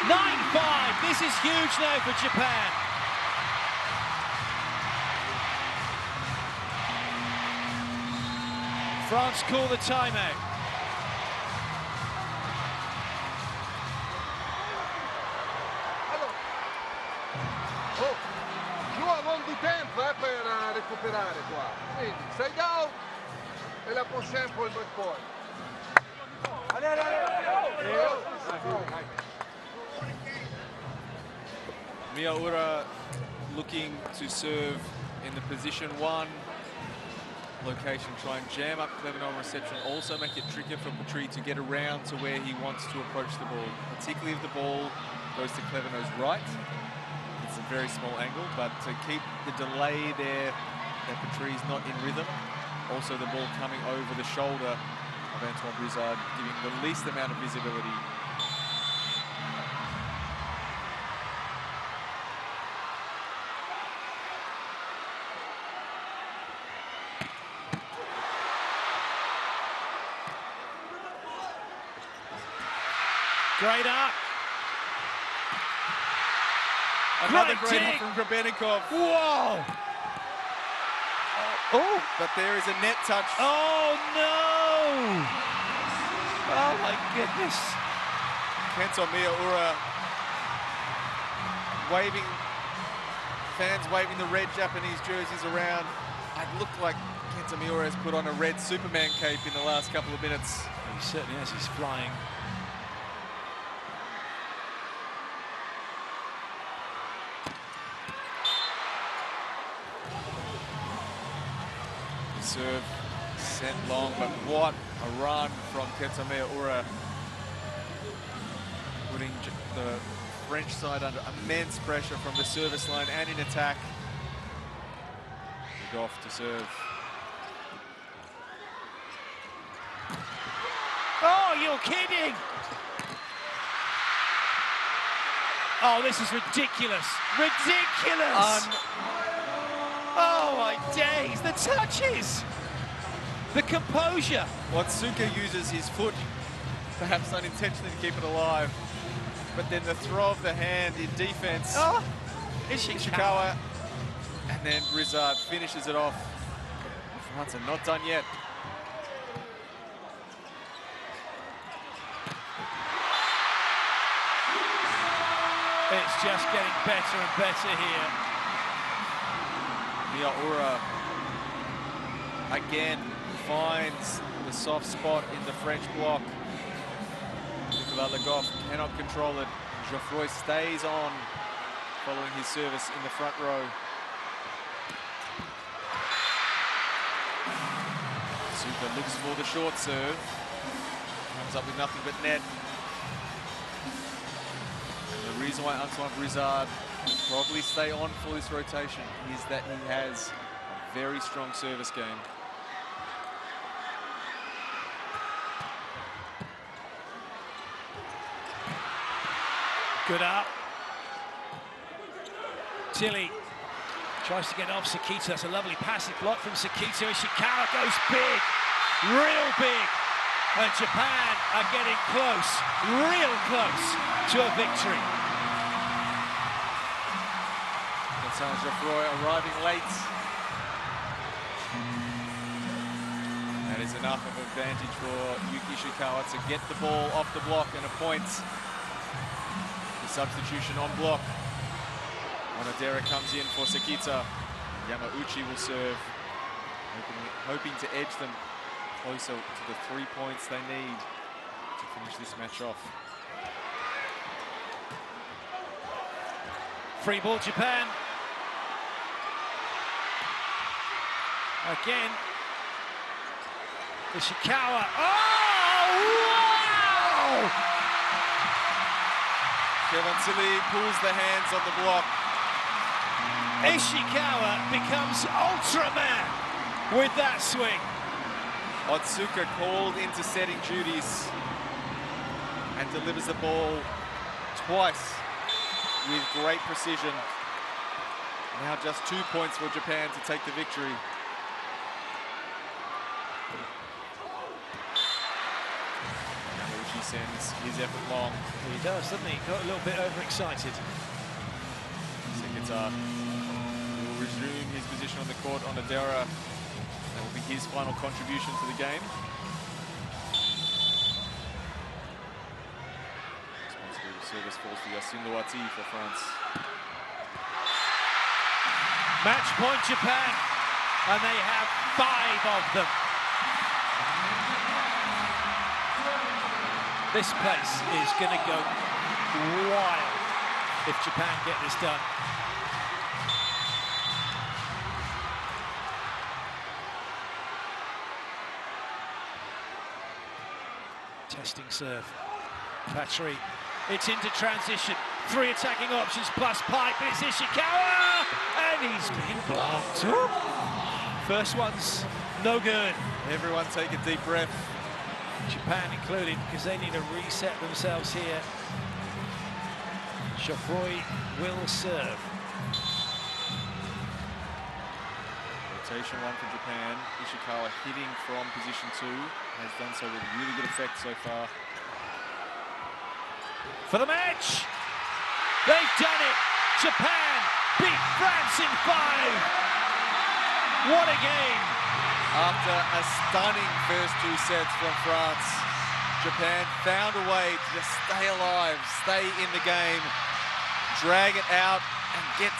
9-5. This is huge now for Japan. France call the timeout.
Per recuperare qua, quindi sei down e la prochaine pour le break point.
Miyaura looking to serve in the position 1 location, try and jam up Cleveno on reception, also make it trickier for Petrie to get around to where he wants to approach the ball, particularly if the ball goes to Cleveno's right. It's a very small angle, but to keep the delay there, that Petrie's not in rhythm. Also the ball coming over the shoulder of Antoine Brizard, giving the least amount of visibility.
Great up.
Another great
dig
from Grebenikov.
Whoa!
Oh, but there is a net touch.
Oh no! Oh my goodness!
Kento Miyaura waving, fans waving the red Japanese jerseys around. It looked like Kento Miyaura has put on a red Superman cape in the last couple of minutes.
He certainly has. He's flying.
Serve sent long, but what a run from Kento Miyaura, putting the French side under immense pressure from the service line and in attack. Legoff to serve.
Oh, you're kidding! Oh, this is ridiculous. Ridiculous! Oh my days, the touches! The composure.
Watsuka uses his foot, perhaps unintentionally, to keep it alive. But then the throw of the hand in defense.
Oh, Ishikawa.
And then Brizard finishes it off. France are not done yet.
It's just getting better and better here.
Miyaura again finds the soft spot in the French block. but Le Goff cannot control it. Geoffroy stays on, following his service in the front row. Suka looks for the short serve. Comes up with nothing but net. And the reason why Antoine Brizard will probably stay on for this rotation is that he has a very strong service game.
Good up. Tilly tries to get off Sakita. That's a lovely passive block from Sakita. Ishikawa goes big, real big. And Japan are getting close, real close to a victory.
Vincent Geoffroy arriving late. That is enough of advantage for Yuki Ishikawa to get the ball off the block and a point. Substitution on block. Onodera comes in for Sakita. Yamauchi will serve, hoping to edge them closer to the 3 points they need to finish this match off.
Free ball, Japan. Again. Ishikawa. Oh, wow!
Kevin Tilly pulls the hands on the block.
Ishikawa becomes Ultraman with that swing.
Otsuka called into setting duties and delivers the ball twice with great precision. Now just 2 points for Japan to take the victory. Yamauchi sends his effort long.
He does, doesn't he? Got a little bit overexcited.
Sakita will resume his position on the court. Onodera, that will be his final contribution to the game. Responsibility service falls to Yassine Louati for France.
Match point Japan, and they have 5 of them. This place is going to go wild if Japan get this done. Testing serve. Patry. It's into transition. 3 attacking options plus pipe. It's Ishikawa! And he's been blocked. First one's no good.
Everyone take a deep breath.
Japan included, because they need to reset themselves here. Geoffroy will serve.
Rotation 1 for Japan. Ishikawa hitting from position 2. Has done so with really good effect so far.
For the match! They've done it! Japan beat France in 5! What a game!
After a stunning first 2 sets from France, Japan found a way to just stay alive, stay in the game, drag it out, and get to